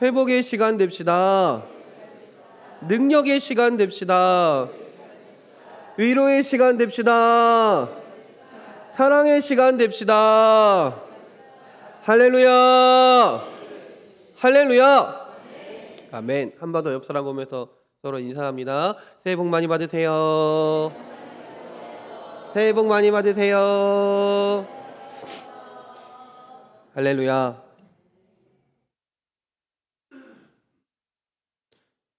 회복의 시간 됩시다. 능력의 시간 됩시다. 위로의 시간 됩시다. 사랑의 시간 됩시다. 할렐루야. 할렐루야. 아멘. 한 번 더 옆 사람 보면서 서로 인사합니다. 새해 복 많이 받으세요. 새해 복 많이 받으세요. 할렐루야.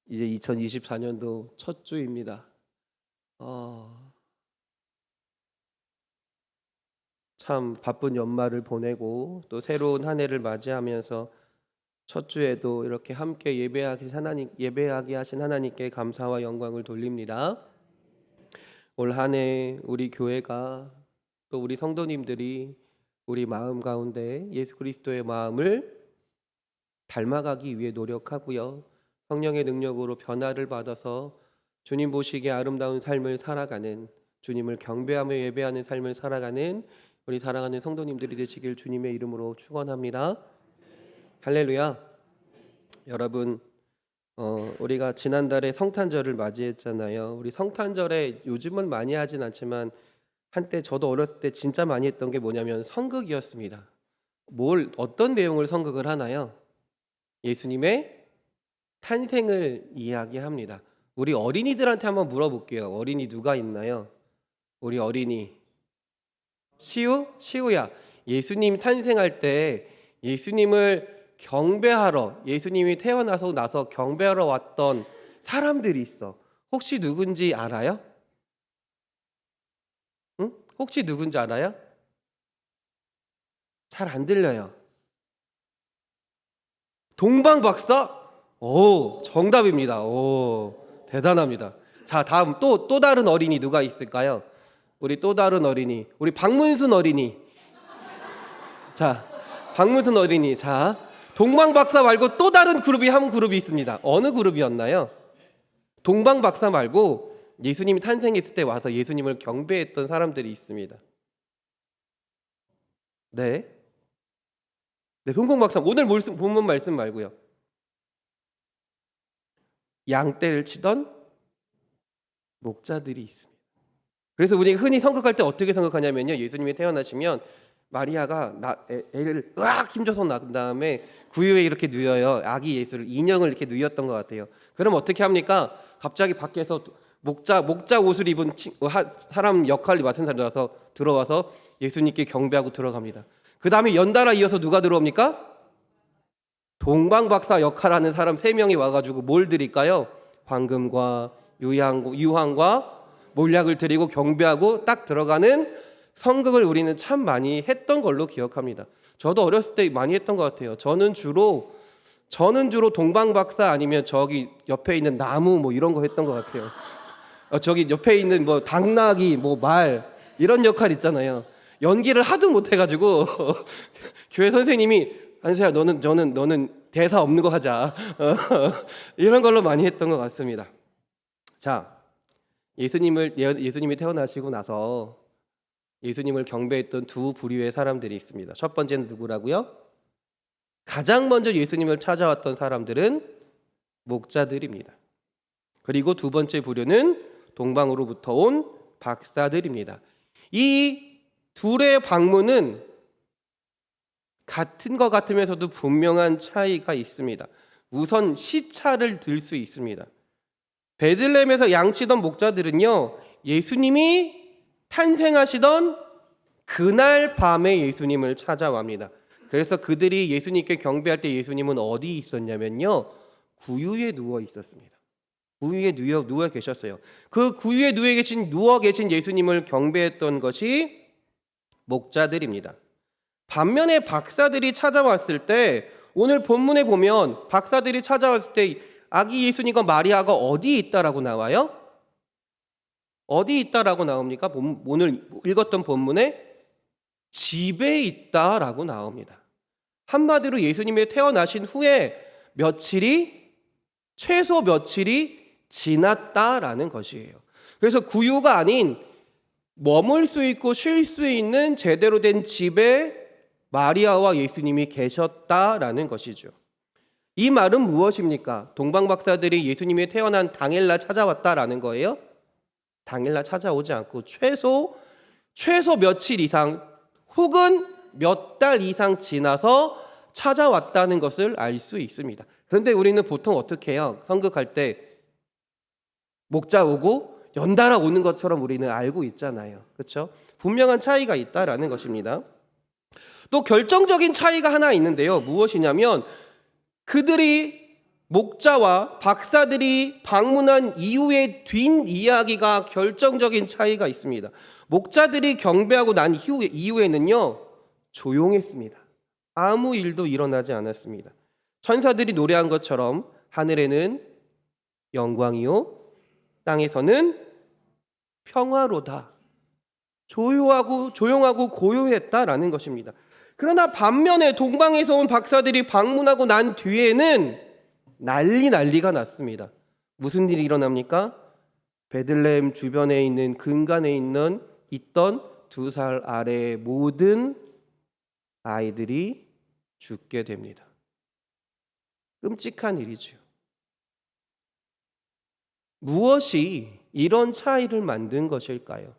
이제 2024년도 첫 주입니다. 참 바쁜 연말을 보내고 또 새로운 한 해를 맞이하면서 첫 주에도 이렇게 함께 예배하게 하신 하나님께 감사와 영광을 돌립니다. 올 한 해 우리 교회가 또 우리 성도님들이 우리 마음 가운데 예수 그리스도의 마음을 닮아가기 위해 노력하고요. 성령의 능력으로 변화를 받아서 주님 보시기에 아름다운 삶을 살아가는, 주님을 경배하며 예배하는 삶을 살아가는 우리 사랑하는 성도님들이 되시길 주님의 이름으로 축원합니다. 할렐루야. 여러분, 우리가 지난달에 성탄절을 맞이했잖아요. 우리 성탄절에 요즘은 많이 하진 않지만 한때 저도 어렸을 때 진짜 많이 했던 게 뭐냐면 성극이었습니다. 어떤 내용을 성극을 하나요? 예수님의 탄생을 이야기합니다. 우리 어린이들한테 한번 물어볼게요. 어린이 누가 있나요? 우리 어린이 시우야. 예수님 탄생할 때 예수님을 경배하러, 예수님이 태어나서 나서 경배하러 왔던 사람들이 있어. 혹시 누군지 알아요? 응? 혹시 누군지 알아요? 잘 안 들려요. 동방박사? 오, 정답입니다. 오, 대단합니다. 자, 다음 또 다른 어린이 누가 있을까요? 우리 또 다른 어린이, 우리 박문순 어린이. 자, 박문순 어린이. 자, 동방박사 말고 또 다른 한 그룹이 있습니다. 어느 그룹이었나요? 동방박사 말고 예수님이 탄생했을 때 와서 예수님을 경배했던 사람들이 있습니다. 네, 동방박사. 오늘 본문 말씀 말고요. 양떼를 치던 목자들이 있습니다. 그래서 우리가 흔히 성극할 때 어떻게 성극하냐면요, 예수님이 태어나시면 마리아가 애를 으악 힘줘서 낳은 다음에 구유에 이렇게 누워요. 아기 예수를, 인형을 이렇게 누웠던 것 같아요. 그럼 어떻게 합니까? 갑자기 밖에서 목자 옷을 입은 사람 역할을 맡은 사람이 들어와서 예수님께 경배하고 들어갑니다. 그 다음에 연달아 이어서 누가 들어옵니까? 동방박사 역할하는 사람 3명이 와가지고 뭘 드릴까요? 황금과 유황과 몰약을 드리고 경배하고 딱 들어가는 성극을 우리는 참 많이 했던 걸로 기억합니다. 저도 어렸을 때 많이 했던 것 같아요. 저는 주로 동방박사 아니면 저기 옆에 있는 나무 뭐 이런 거 했던 것 같아요. 저기 옆에 있는 뭐 당나귀, 뭐 말 이런 역할 있잖아요. 연기를 하도 못해가지고 교회 선생님이 한수야 너는 대사 없는 거 하자 이런 걸로 많이 했던 것 같습니다. 자, 예수님이 태어나시고 나서 예수님을 경배했던 두 부류의 사람들이 있습니다. 첫 번째는 누구라고요? 가장 먼저 예수님을 찾아왔던 사람들은 목자들입니다. 그리고 두 번째 부류는 동방으로부터 온 박사들입니다. 이 둘의 방문은 같은 것 같으면서도 분명한 차이가 있습니다. 우선 시차를 들 수 있습니다. 베들레헴에서 양치던 목자들은요, 예수님이 탄생하시던 그날 밤에 예수님을 찾아옵니다. 그래서 그들이 예수님께 경배할 때 예수님은 어디 있었냐면요, 구유에 누워 있었습니다. 구유에 누워 계셨어요. 그 구유에 누워 계신 예수님을 경배했던 것이 목자들입니다. 반면에 박사들이 찾아왔을 때, 오늘 본문에 보면 박사들이 찾아왔을 때 아기 예수님과 마리아가 어디 있다라고 나와요? 어디 있다라고 나옵니까? 오늘 읽었던 본문에 집에 있다라고 나옵니다. 한마디로 예수님이 태어나신 후에 최소 며칠이 지났다라는 것이에요. 그래서 구유가 아닌 머물 수 있고 쉴 수 있는 제대로 된 집에 마리아와 예수님이 계셨다라는 것이죠. 이 말은 무엇입니까? 동방 박사들이 예수님이 태어난 당일날 찾아왔다라는 거예요? 당일날 찾아오지 않고 최소 며칠 이상 혹은 몇 달 이상 지나서 찾아왔다는 것을 알 수 있습니다. 그런데 우리는 보통 어떻게 해요? 성극할 때 목자 오고 연달아 오는 것처럼 우리는 알고 있잖아요. 그렇죠? 분명한 차이가 있다라는 것입니다. 또 결정적인 차이가 하나 있는데요. 무엇이냐면 그들이 목자와 박사들이 방문한 이후의 뒷이야기가 결정적인 차이가 있습니다. 목자들이 경배하고 난 이후에는요, 조용했습니다. 아무 일도 일어나지 않았습니다. 천사들이 노래한 것처럼 하늘에는 영광이요, 땅에서는 평화로다. 조용하고 고요했다라는 것입니다. 그러나 반면에 동방에서 온 박사들이 방문하고 난 뒤에는 난리가 났습니다. 무슨 일이 일어납니까? 베들레헴 주변에 있는 근간에 있던 2살 아래의 모든 아이들이 죽게 됩니다. 끔찍한 일이죠. 무엇이 이런 차이를 만든 것일까요?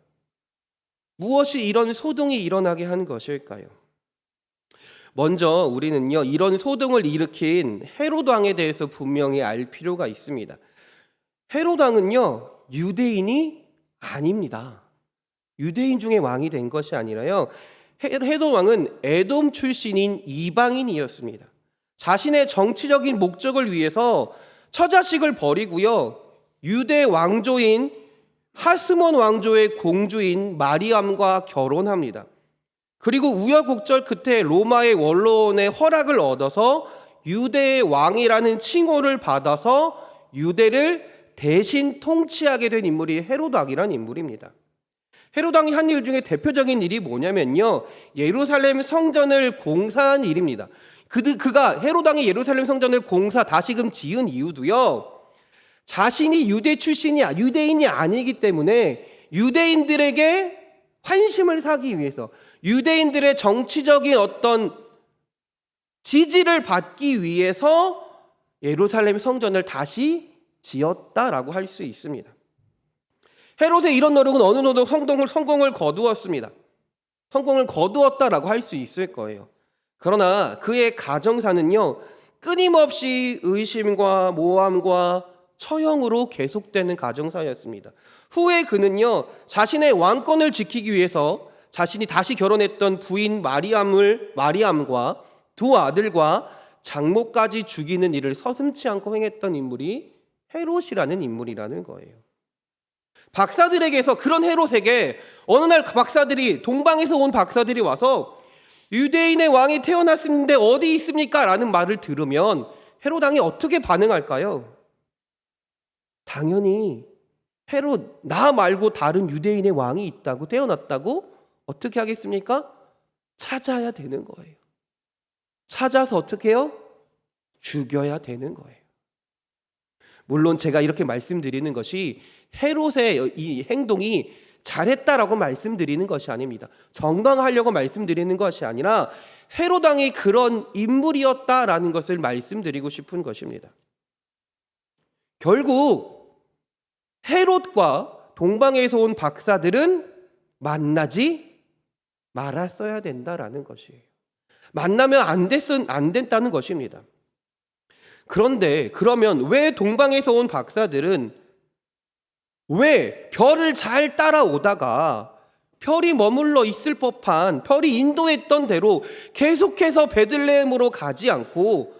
무엇이 이런 소동이 일어나게 한 것일까요? 먼저 우리는요, 이런 소동을 일으킨 헤롯 왕에 대해서 분명히 알 필요가 있습니다. 헤롯 왕은요, 유대인이 아닙니다. 유대인 중에 왕이 된 것이 아니라요, 헤롯 왕은 에돔 출신인 이방인이었습니다. 자신의 정치적인 목적을 위해서 처자식을 버리고요, 유대 왕조인 하스몬 왕조의 공주인 마리암과 결혼합니다. 그리고 우여곡절 끝에 로마의 원로원의 허락을 얻어서 유대의 왕이라는 칭호를 받아서 유대를 대신 통치하게 된 인물이 헤롯 왕이라는 인물입니다. 헤롯 왕이 한 일 중에 대표적인 일이 뭐냐면요, 예루살렘 성전을 공사한 일입니다. 그가 헤롯 왕이 예루살렘 성전을 다시금 지은 이유도요, 자신이 유대인이 아니기 때문에 유대인들에게 환심을 사기 위해서, 유대인들의 정치적인 어떤 지지를 받기 위해서 예루살렘 성전을 다시 지었다라고 할 수 있습니다. 헤롯의 이런 노력은 어느 정도 성공을 거두었습니다. 성공을 거두었다라고 할 수 있을 거예요. 그러나 그의 가정사는요, 끊임없이 의심과 모함과 처형으로 계속되는 가정사였습니다. 후에 그는요, 자신의 왕권을 지키기 위해서 자신이 다시 결혼했던 부인 마리암과 두 아들과 장모까지 죽이는 일을 서슴지 않고 행했던 인물이 헤롯이라는 인물이라는 거예요. 박사들에게서, 그런 헤롯에게 어느 날 동방에서 온 박사들이 와서 유대인의 왕이 태어났는데 어디 있습니까? 라는 말을 들으면 헤롯 왕이 어떻게 반응할까요? 당연히 헤롯, 나 말고 다른 유대인의 왕이 있다고, 태어났다고 어떻게 하겠습니까? 찾아야 되는 거예요. 찾아서 어떻게 해요? 죽여야 되는 거예요. 물론 제가 이렇게 말씀드리는 것이 헤롯의 이 행동이 잘했다라고 말씀드리는 것이 아닙니다. 정당하려고 말씀드리는 것이 아니라 헤롯 왕이 그런 인물이었다라는 것을 말씀드리고 싶은 것입니다. 결국 헤롯과 동방에서 온 박사들은 만나지 말았어야 된다라는 것이에요. 만나면 안 됐다는 것입니다. 그런데 그러면 왜 동방에서 온 박사들은 왜 별을 잘 따라오다가 별이 머물러 있을 법한, 별이 인도했던 대로 계속해서 베들레헴으로 가지 않고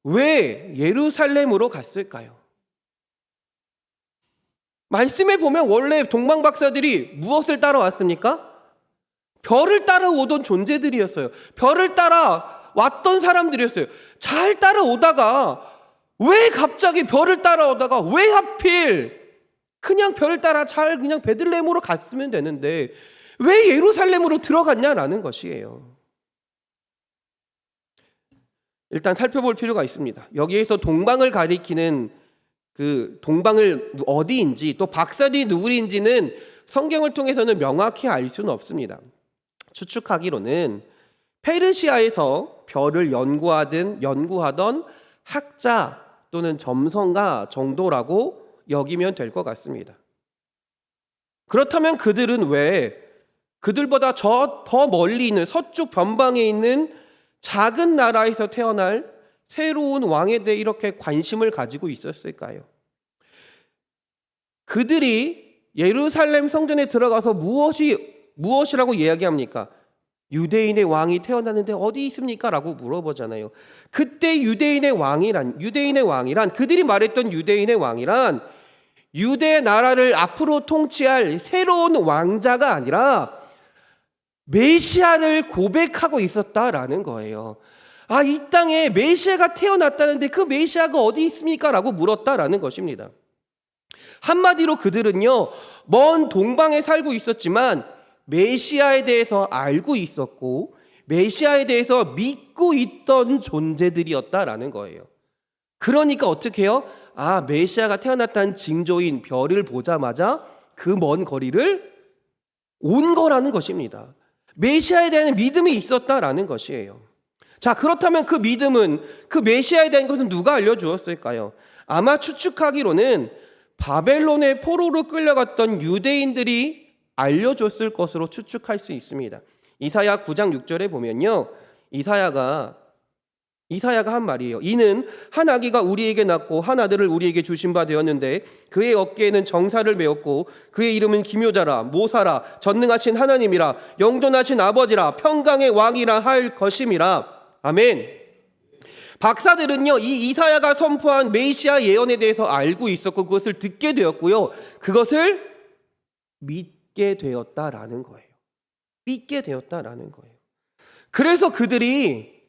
왜 예루살렘으로 갔을까요? 말씀에 보면 원래 동방 박사들이 무엇을 따라왔습니까? 별을 따라오던 존재들이었어요. 별을 따라왔던 사람들이었어요. 잘 따라오다가 왜 갑자기 별을 따라오다가 왜 하필 그냥 별을 따라 잘 그냥 베들레헴으로 갔으면 되는데 왜 예루살렘으로 들어갔냐라는 것이에요. 일단 살펴볼 필요가 있습니다. 여기에서 동방을 가리키는 그 동방을 어디인지 또 박사들이 누구인지는 성경을 통해서는 명확히 알 수는 없습니다. 추측하기로는 페르시아에서 별을 연구하던 학자 또는 점성가 정도라고 여기면 될 것 같습니다. 그렇다면 그들은 왜 그들보다 더 멀리 있는 서쪽 변방에 있는 작은 나라에서 태어날 새로운 왕에 대해 이렇게 관심을 가지고 있었을까요? 그들이 예루살렘 성전에 들어가서 무엇이라고 이야기합니까? 유대인의 왕이 태어났는데 어디 있습니까? 라고 물어보잖아요. 그때 유대인의 왕이란 그들이 말했던 유대인의 왕이란 유대 나라를 앞으로 통치할 새로운 왕자가 아니라 메시아를 고백하고 있었다라는 거예요. 아, 이 땅에 메시아가 태어났다는데 그 메시아가 어디 있습니까? 라고 물었다라는 것입니다. 한마디로 그들은요, 먼 동방에 살고 있었지만 메시아에 대해서 알고 있었고 메시아에 대해서 믿고 있던 존재들이었다라는 거예요. 그러니까 어떻게 해요? 아, 메시아가 태어났다는 징조인 별을 보자마자 그 먼 거리를 온 거라는 것입니다. 메시아에 대한 믿음이 있었다라는 것이에요. 자, 그렇다면 그 믿음은, 그 메시아에 대한 것은 누가 알려주었을까요? 아마 추측하기로는 바벨론의 포로로 끌려갔던 유대인들이 알려줬을 것으로 추측할 수 있습니다. 이사야 9장 6절에 보면요, 이사야가 한 말이에요. 이는 한 아기가 우리에게 낳고 한 아들을 우리에게 주신 바 되었는데 그의 어깨에는 정사를 메었고 그의 이름은 기묘자라, 모사라, 전능하신 하나님이라, 영존하신 아버지라, 평강의 왕이라 할 것임이라. 아멘. 박사들은요, 이 이사야가 선포한 메시아 예언에 대해서 알고 있었고 그것을 듣게 되었고요, 그것을 믿게 되었다라는 거예요. 믿게 되었다라는 거예요. 그래서 그들이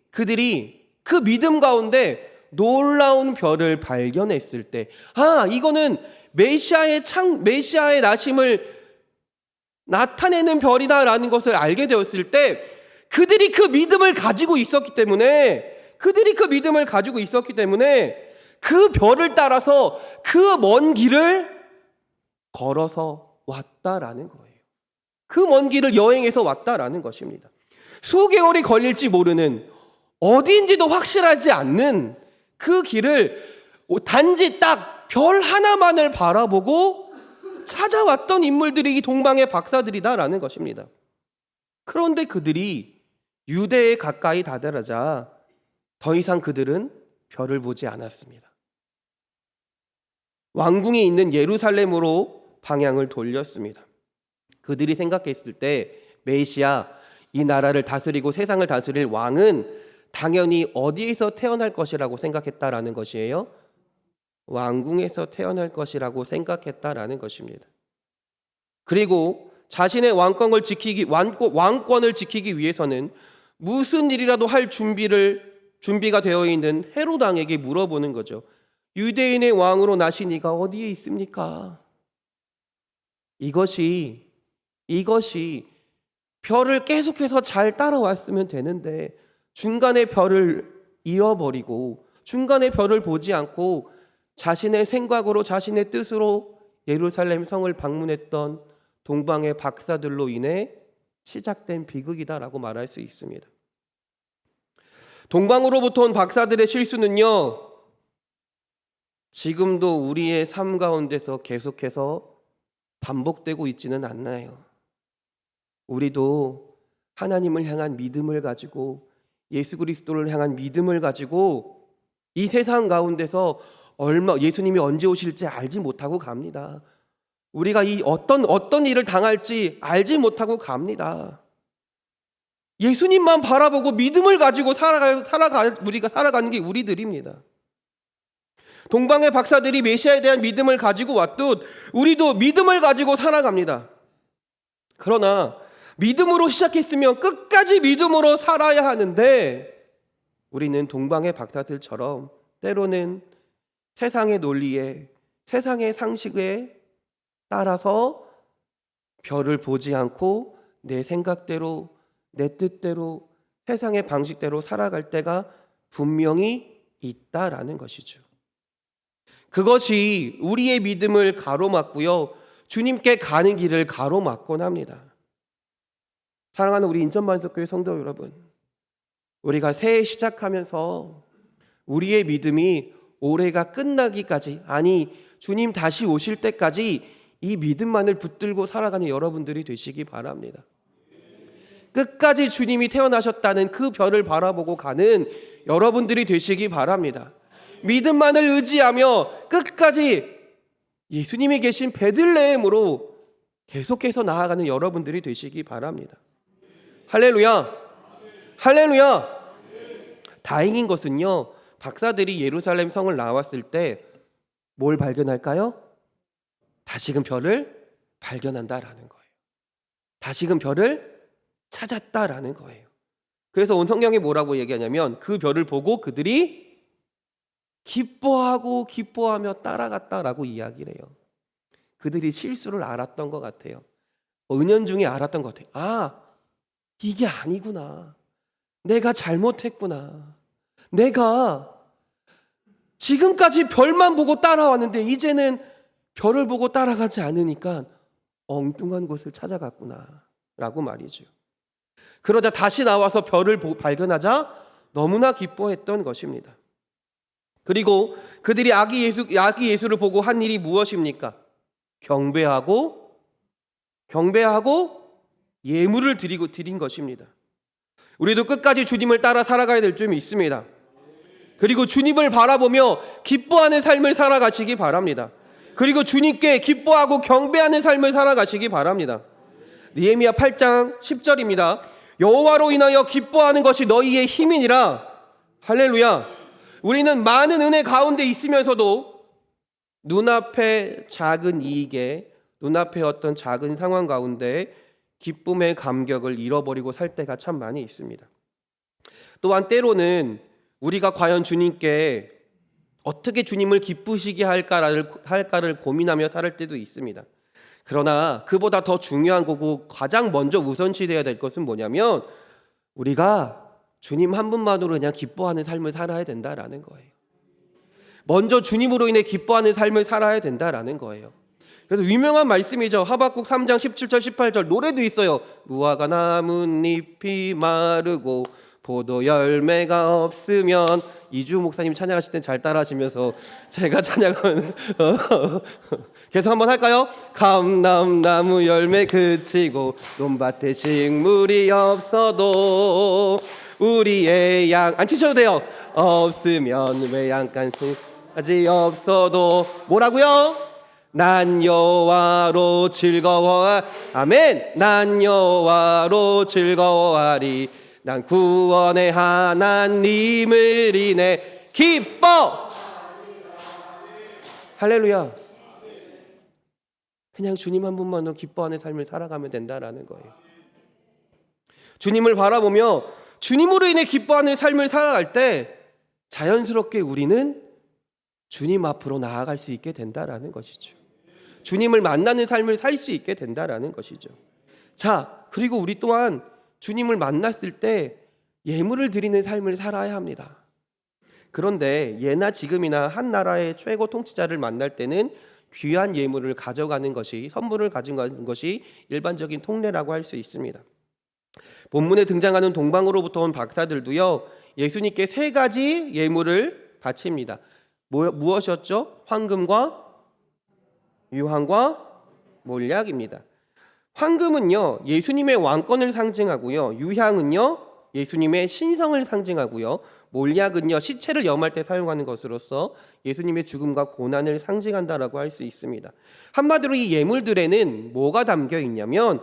그 믿음 가운데 놀라운 별을 발견했을 때, 아, 이거는 메시아의 나심을 나타내는 별이다라는 것을 알게 되었을 때 그들이 그 믿음을 가지고 있었기 때문에 그 별을 따라서 그 먼 길을 걸어서 왔다라는 거예요. 그 먼 길을 여행해서 왔다라는 것입니다. 수개월이 걸릴지 모르는, 어디인지도 확실하지 않는 그 길을 단지 딱 별 하나만을 바라보고 찾아왔던 인물들이 이 동방의 박사들이다라는 것입니다. 그런데 그들이 유대에 가까이 다다르자 더 이상 그들은 별을 보지 않았습니다. 왕궁이 있는 예루살렘으로 방향을 돌렸습니다. 그들이 생각했을 때 메시아, 이 나라를 다스리고 세상을 다스릴 왕은 당연히 어디에서 태어날 것이라고 생각했다라는 것이에요? 왕궁에서 태어날 것이라고 생각했다라는 것입니다. 그리고 자신의 왕권을 지키기 위해서는 무슨 일이라도 할 준비가 되어 있는 헤롯 왕에게 물어보는 거죠. 유대인의 왕으로 나신 이가 어디에 있습니까? 이것이 별을 계속해서 잘 따라왔으면 되는데 중간에 별을 잃어버리고 중간에 별을 보지 않고 자신의 생각으로 자신의 뜻으로 예루살렘 성을 방문했던 동방의 박사들로 인해 시작된 비극이다라고 말할 수 있습니다. 동방으로부터 온 박사들의 실수는요, 지금도 우리의 삶 가운데서 계속해서 반복되고 있지는 않나요? 우리도 하나님을 향한 믿음을 가지고, 예수 그리스도를 향한 믿음을 가지고 이 세상 가운데서 예수님이 언제 오실지 알지 못하고 갑니다. 우리가 이 어떤 일을 당할지 알지 못하고 갑니다. 예수님만 바라보고 믿음을 가지고 우리가 살아가는 게 우리들입니다. 동방의 박사들이 메시아에 대한 믿음을 가지고 왔듯 우리도 믿음을 가지고 살아갑니다. 그러나 믿음으로 시작했으면 끝까지 믿음으로 살아야 하는데, 우리는 동방의 박사들처럼 때로는 세상의 논리에, 세상의 상식에 따라서 별을 보지 않고 내 생각대로, 내 뜻대로, 세상의 방식대로 살아갈 때가 분명히 있다라는 것이죠. 그것이 우리의 믿음을 가로막고요, 주님께 가는 길을 가로막곤 합니다. 사랑하는 우리 인천만석교회 성도 여러분, 우리가 새해 시작하면서 우리의 믿음이 올해가 끝나기까지, 아니 주님 다시 오실 때까지 이 믿음만을 붙들고 살아가는 여러분들이 되시기 바랍니다. 끝까지 주님이 태어나셨다는 그 별을 바라보고 가는 여러분들이 되시기 바랍니다. 믿음만을 의지하며 끝까지 예수님이 계신 베들레헴으로 계속해서 나아가는 여러분들이 되시기 바랍니다. 할렐루야! 할렐루야! 다행인 것은요, 박사들이 예루살렘 성을 나왔을 때 뭘 발견할까요? 다시금 별을 발견한다라는 거예요. 다시금 별을 찾았다라는 거예요. 그래서 온 성경이 뭐라고 얘기하냐면, 그 별을 보고 그들이 기뻐하며 따라갔다라고 이야기를 해요. 그들이 실수를 알았던 것 같아요. 은연중에 알았던 것 같아요. 아, 이게 아니구나. 내가 잘못했구나. 내가 지금까지 별만 보고 따라왔는데 이제는 별을 보고 따라가지 않으니까 엉뚱한 곳을 찾아갔구나 라고 말이죠. 그러자 다시 나와서 별을 발견하자 너무나 기뻐했던 것입니다. 그리고 그들이 아기 예수를 보고 한 일이 무엇입니까? 경배하고 예물을 드린 것입니다. 우리도 끝까지 주님을 따라 살아가야 될 줄 믿습니다. 그리고 주님을 바라보며 기뻐하는 삶을 살아가시기 바랍니다. 그리고 주님께 기뻐하고 경배하는 삶을 살아가시기 바랍니다. 느헤미야 8장 10절입니다. 여호와로 인하여 기뻐하는 것이 너희의 힘이니라. 할렐루야. 우리는 많은 은혜 가운데 있으면서도 눈앞의 작은 이익에, 눈앞의 어떤 작은 상황 가운데 기쁨의 감격을 잃어버리고 살 때가 참 많이 있습니다. 또한 때로는 우리가 과연 주님께 어떻게 주님을 기쁘시게 할까를 고민하며 살 때도 있습니다. 그러나 그보다 더 중요한 거고 가장 먼저 우선시해야 될 것은 뭐냐면, 우리가 주님 한 분만으로 그냥 기뻐하는 삶을 살아야 된다라는 거예요. 먼저 주님으로 인해 기뻐하는 삶을 살아야 된다라는 거예요. 그래서 유명한 말씀이죠. 하박국 3장 17절 18절 노래도 있어요. 무화과 나뭇잎이 마르고 포도 열매가 없으면, 이주 목사님 찬양하실 땐 잘 따라하시면서 제가 찬양하면 계속 한번 할까요? 감람나무 열매 그치고 논밭에 식물이 없어도 우리의 양, 안 치셔도 돼요. 없으면 외양간까지 없어도 뭐라고요? 난 여호와로 즐거워, 아멘. 난 여호와로 즐거워하리. 난 구원의 하나님을 인해 기뻐. 할렐루야. 그냥 주님 한 분만으로 기뻐하는 삶을 살아가면 된다라는 거예요. 주님을 바라보며 주님으로 인해 기뻐하는 삶을 살아갈 때 자연스럽게 우리는 주님 앞으로 나아갈 수 있게 된다라는 것이죠. 주님을 만나는 삶을 살 수 있게 된다라는 것이죠. 자, 그리고 우리 또한 주님을 만났을 때 예물을 드리는 삶을 살아야 합니다. 그런데 예나 지금이나 한 나라의 최고 통치자를 만날 때는 귀한 예물을 가져가는 것이, 선물을 가져가는 것이 일반적인 통례라고 할 수 있습니다. 본문에 등장하는 동방으로부터 온 박사들도요, 예수님께 세 가지 예물을 바칩니다. 무엇이었죠? 황금과 유황과 몰약입니다. 황금은요, 예수님의 왕권을 상징하고요, 유향은요, 예수님의 신성을 상징하고요, 몰약은요, 시체를 염할 때 사용하는 것으로서 예수님의 죽음과 고난을 상징한다라고 할 수 있습니다. 한마디로 이 예물들에는 뭐가 담겨 있냐면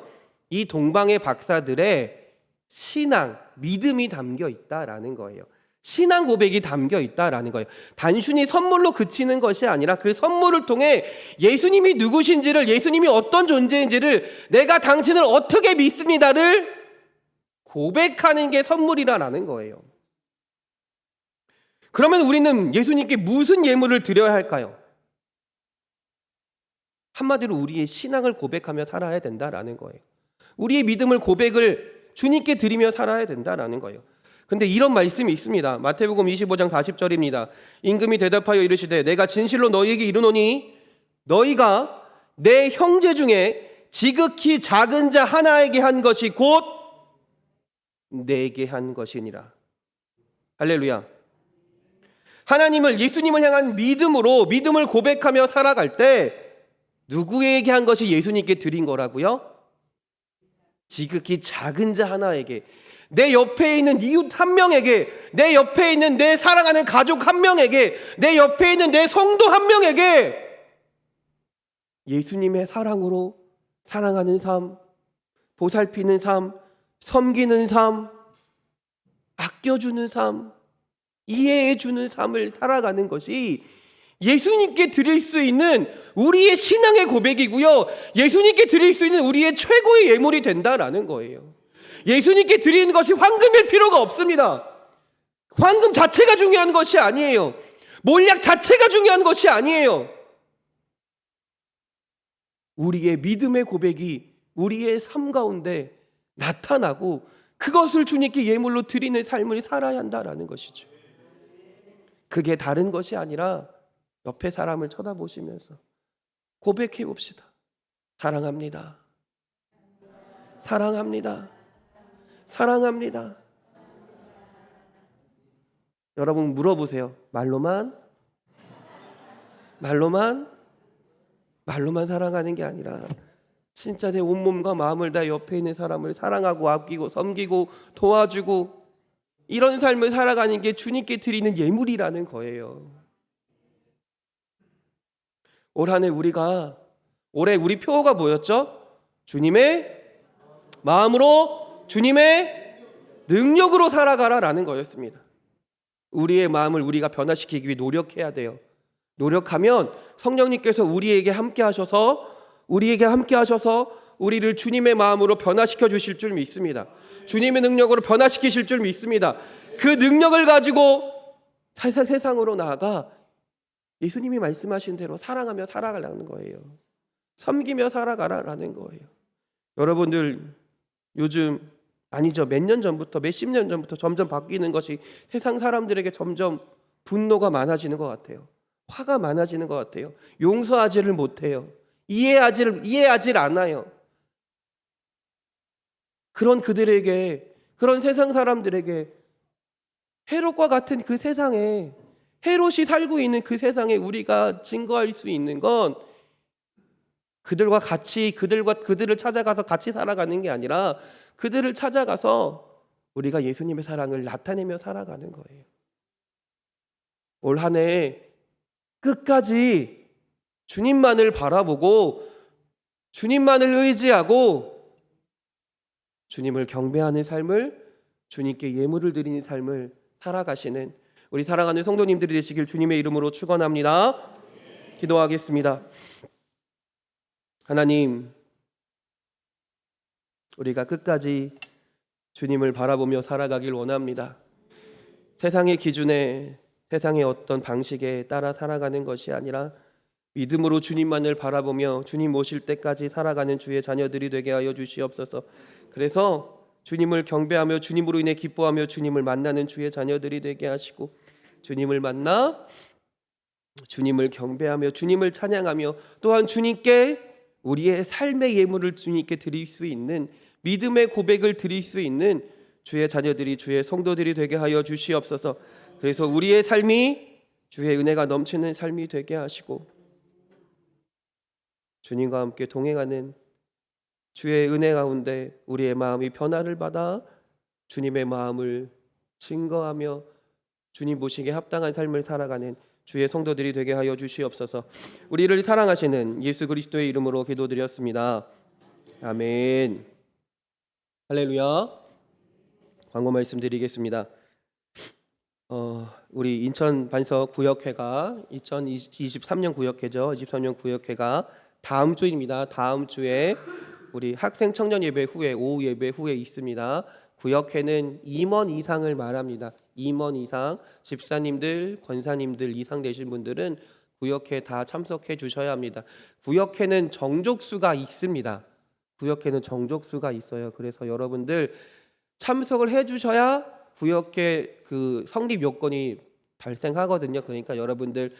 이 동방의 박사들의 신앙, 믿음이 담겨 있다라는 거예요. 신앙 고백이 담겨 있다라는 거예요. 단순히 선물로 그치는 것이 아니라 그 선물을 통해 예수님이 누구신지를, 예수님이 어떤 존재인지를, 내가 당신을 어떻게 믿습니다를 고백하는 게 선물이라는 거예요. 그러면 우리는 예수님께 무슨 예물을 드려야 할까요? 한마디로 우리의 신앙을 고백하며 살아야 된다라는 거예요. 우리의 믿음을, 고백을 주님께 드리며 살아야 된다라는 거예요. 근데 이런 말씀이 있습니다. 마태복음 25장 40절입니다. 임금이 대답하여 이르시되 내가 진실로 너희에게 이르노니 너희가 내 형제 중에 지극히 작은 자 하나에게 한 것이 곧 내게 한 것이니라. 할렐루야. 하나님을, 예수님을 향한 믿음으로, 믿음을 고백하며 살아갈 때 누구에게 한 것이 예수님께 드린 거라고요? 지극히 작은 자 하나에게, 내 옆에 있는 이웃 한 명에게, 내 옆에 있는 내 사랑하는 가족 한 명에게, 내 옆에 있는 내 성도 한 명에게 예수님의 사랑으로 사랑하는 삶, 보살피는 삶, 섬기는 삶, 아껴주는 삶, 이해해주는 삶을 살아가는 것이 예수님께 드릴 수 있는 우리의 신앙의 고백이고요, 예수님께 드릴 수 있는 우리의 최고의 예물이 된다라는 거예요. 예수님께 드리는 것이 황금일 필요가 없습니다. 황금 자체가 중요한 것이 아니에요. 몰약 자체가 중요한 것이 아니에요. 우리의 믿음의 고백이 우리의 삶 가운데 나타나고 그것을 주님께 예물로 드리는 삶을 살아야 한다라는 것이죠. 그게 다른 것이 아니라 옆에 사람을 쳐다보시면서 고백해 봅시다. 사랑합니다. 사랑합니다. 사랑합니다. 여러분 물어보세요. 말로만 사랑하는 게 아니라 진짜 내 온몸과 마음을 다 옆에 있는 사람을 사랑하고 아끼고 섬기고 도와주고 이런 삶을 살아가는 게 주님께 드리는 예물이라는 거예요. 올 한 해 올해 우리 표어가 뭐였죠? 주님의 마음으로, 주님의 능력으로 살아가라라는 거였습니다. 우리의 마음을 우리가 변화시키기 위해 노력해야 돼요. 노력하면 성령님께서 우리에게 함께 하셔서 우리를 주님의 마음으로 변화시켜 주실 줄 믿습니다. 주님의 능력으로 변화시키실 줄 믿습니다. 그 능력을 가지고 세상으로 나아가 예수님이 말씀하신 대로 사랑하며 살아가라는 거예요. 섬기며 살아가라는 거예요. 여러분들 요즘 아니죠, 몇십 년 전부터 점점 바뀌는 것이 세상 사람들에게 점점 분노가 많아지는 것 같아요. 화가 많아지는 것 같아요. 용서하지를 못해요. 이해하지 않아요. 그런 그들에게, 그런 세상 사람들에게, 헤롯과 같은 그 세상에, 헤롯이 살고 있는 그 세상에 우리가 증거할 수 있는 건 그들을 찾아가서 같이 살아가는 게 아니라 그들을 찾아가서 우리가 예수님의 사랑을 나타내며 살아가는 거예요. 올 한 해 끝까지 주님만을 바라보고 주님만을 의지하고 주님을 경배하는 삶을, 주님께 예물을 드리는 삶을 살아가시는 우리 사랑하는 성도님들이 되시길 주님의 이름으로 축원합니다. 기도하겠습니다. 하나님, 우리가 끝까지 주님을 바라보며 살아가길 원합니다. 세상의 기준에, 세상의 어떤 방식에 따라 살아가는 것이 아니라 믿음으로 주님만을 바라보며 주님 오실 때까지 살아가는 주의 자녀들이 되게 하여 주시옵소서. 그래서 주님을 경배하며 주님으로 인해 기뻐하며 주님을 만나는 주의 자녀들이 되게 하시고, 주님을 만나 주님을 경배하며 주님을 찬양하며 또한 주님께 우리의 삶의 예물을 주님께 드릴 수 있는 믿음의 고백을 드릴 수 있는 주의 자녀들이 주의 성도들이 되게 하여 주시옵소서. 그래서 우리의 삶이 주의 은혜가 넘치는 삶이 되게 하시고 주님과 함께 동행하는 주의 은혜 가운데 우리의 마음이 변화를 받아 주님의 마음을 증거하며 주님 보시기에 합당한 삶을 살아가는 주의 성도들이 되게 하여 주시옵소서. 우리를 사랑하시는 예수 그리스도의 이름으로 기도드렸습니다. 아멘. 할렐루야. 광고 말씀드리겠습니다. 우리 인천 반석 구역회가 2023년 구역회죠. 23년 구역회가 다음 주입니다. 다음 주에 우리 학생 청년 예배 후에 오후 예배 후에 있습니다. 구역회는 임원 이상을 말합니다. 임원 이상, 집사님들, 권사님들 이상 되신 분들은 구역회 다 참석해 주셔야 합니다. 구역회는 정족수가 있습니다. 구역회는 정족수가 있어요. 그래서 여러분들 참석을 해 주셔야 구역회 그 성립 요건이 발생하거든요. 그러니까 여러분들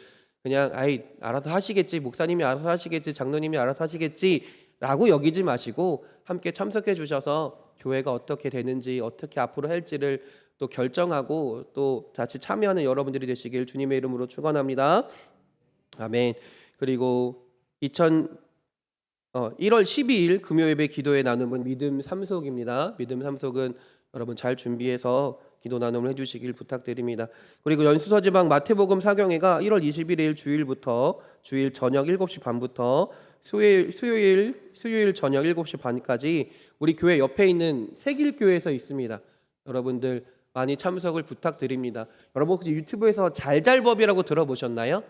그냥 알아서 하시겠지, 목사님이 알아서 하시겠지, 장로님이 알아서 하시겠지라고 여기지 마시고 함께 참석해 주셔서 교회가 어떻게 되는지 어떻게 앞으로 할지를 또 결정하고 또 같이 참여하는 여러분들이 되시길 주님의 이름으로 축원합니다. 아멘. 그리고 1월 12일 금요예배 기도의 나눔은 믿음 삼속입니다. 믿음 삼속은 여러분 잘 준비해서 기도 나눔을 해주시길 부탁드립니다. 그리고 연수서지방 마태복음 사경회가 1월 21일 주일부터 주일 저녁 7시 반부터 수요일 저녁 7시 반까지 우리 교회 옆에 있는 새길교회에서 있습니다. 여러분들 많이 참석을 부탁드립니다. 여러분 혹시 유튜브에서 잘잘법이라고 들어보셨나요?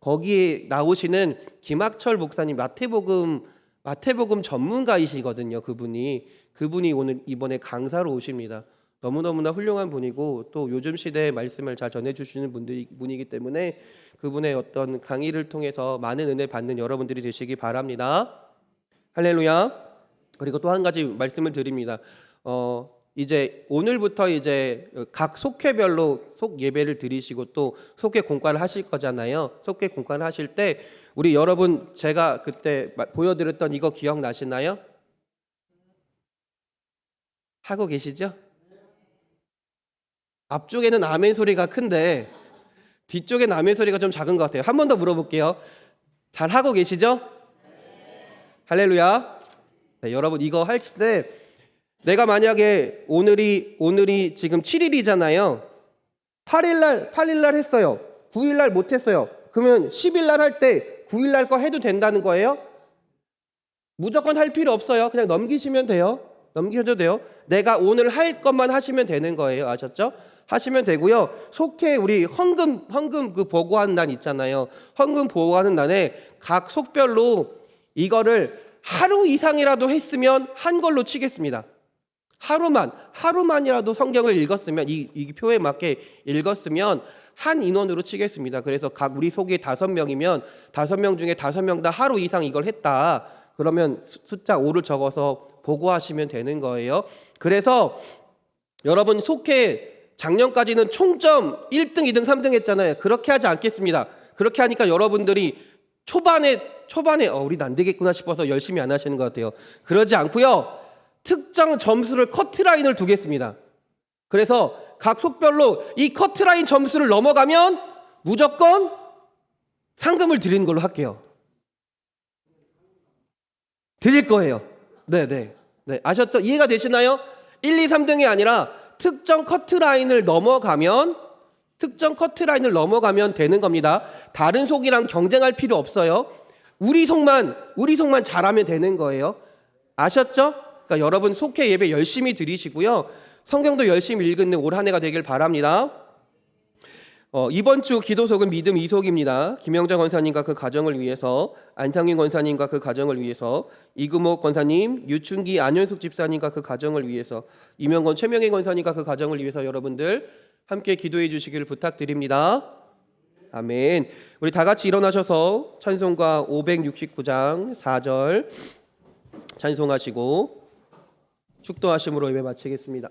거기에 나오시는 김학철 목사님 마태복음 전문가이시거든요. 그분이 오늘 이번에 강사로 오십니다. 너무너무나 훌륭한 분이고 또 요즘 시대의 말씀을 잘 전해주시는 분이기 때문에 그분의 어떤 강의를 통해서 많은 은혜 받는 여러분들이 되시기 바랍니다. 할렐루야. 그리고 또 한 가지 말씀을 드립니다. 이제 오늘부터 이제 각 속회별로 속 예배를 드리시고 또 속회 공과를 하실 거잖아요. 속회 공과를 하실 때 우리 여러분 제가 그때 보여드렸던 이거 기억나시나요? 하고 계시죠? 앞쪽에는 아멘 소리가 큰데 뒤쪽에는 아멘 소리가 좀 작은 것 같아요. 한 번 더 물어볼게요. 잘 하고 계시죠? 할렐루야. 네, 여러분 이거 할 때 내가 만약에 오늘이 지금 7일이잖아요. 8일날 했어요. 9일날 못했어요. 그러면 10일날 할 때 9일날 거 해도 된다는 거예요? 무조건 할 필요 없어요. 그냥 넘기시면 돼요. 넘기셔도 돼요. 내가 오늘 할 것만 하시면 되는 거예요. 아셨죠? 하시면 되고요. 속해 우리 헌금 그 보고하는 날 있잖아요. 헌금 보고하는 날에 각 속별로 이거를 하루 이상이라도 했으면 한 걸로 치겠습니다. 하루만이라도 성경을 읽었으면 이 표에 맞게 읽었으면 한 인원으로 치겠습니다. 그래서 각 우리 속에 5명이면 5명 중에 5명 다 하루 이상 이걸 했다. 그러면 숫자 5를 적어서 보고하시면 되는 거예요. 그래서 여러분 속해 작년까지는 총점 1등, 2등, 3등 했잖아요. 그렇게 하지 않겠습니다. 그렇게 하니까 여러분들이 초반에 우리는 안 되겠구나 싶어서 열심히 안 하시는 것 같아요. 그러지 않고요. 특정 점수를 커트라인을 두겠습니다. 그래서 각 속별로 이 커트라인 점수를 넘어가면 무조건 상금을 드리는 걸로 할게요. 드릴 거예요. 네. 아셨죠? 이해가 되시나요? 1, 2, 3등이 아니라 특정 커트라인을 넘어가면 되는 겁니다. 다른 속이랑 경쟁할 필요 없어요. 우리 속만 잘하면 되는 거예요. 아셨죠? 그러니까 여러분 속회 예배 열심히 드리시고요. 성경도 열심히 읽는 올 한 해가 되길 바랍니다. 이번 주 기도속은 믿음 2속입니다. 김영정 권사님과 그 가정을 위해서, 안상윤 권사님과 그 가정을 위해서, 이금옥 권사님, 유춘기 안현숙 집사님과 그 가정을 위해서, 이명건 최명희 권사님과 그 가정을 위해서 여러분들 함께 기도해 주시기를 부탁드립니다. 아멘. 우리 다 같이 일어나셔서 찬송가 569장 4절 찬송하시고 축도하심으로 예배 마치겠습니다.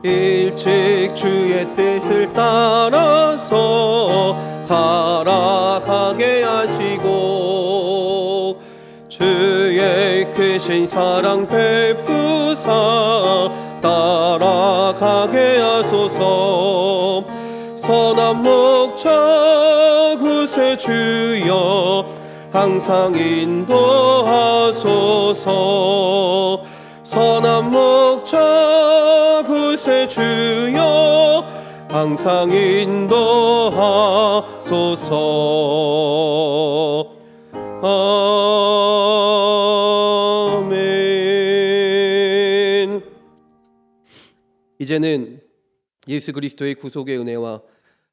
일찍 주의 뜻을 따라서 살아가게 하시고 주의 크신 사랑 베푸사 따라가게 하소서. 선한 목자 구세주여 항상 인도하소서. 선한 목자 구세주여 항상 인도하소서. 아멘. 이제는 예수 그리스도의 구속의 은혜와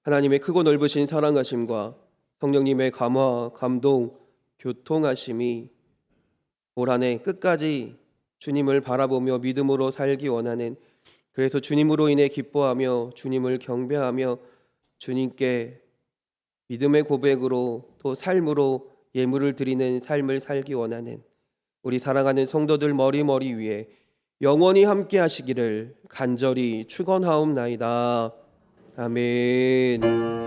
하나님의 크고 넓으신 사랑하심과 성령님의 감화, 감동, 교통하심이 올 한 해 끝까지 주님을 바라보며 믿음으로 살기 원하는, 그래서 주님으로 인해 기뻐하며 주님을 경배하며 주님께 믿음의 고백으로 또 삶으로 예물을 드리는 삶을 살기 원하는 우리 사랑하는 성도들 머리 위에 영원히 함께 하시기를 간절히 축원하옵나이다. 아멘.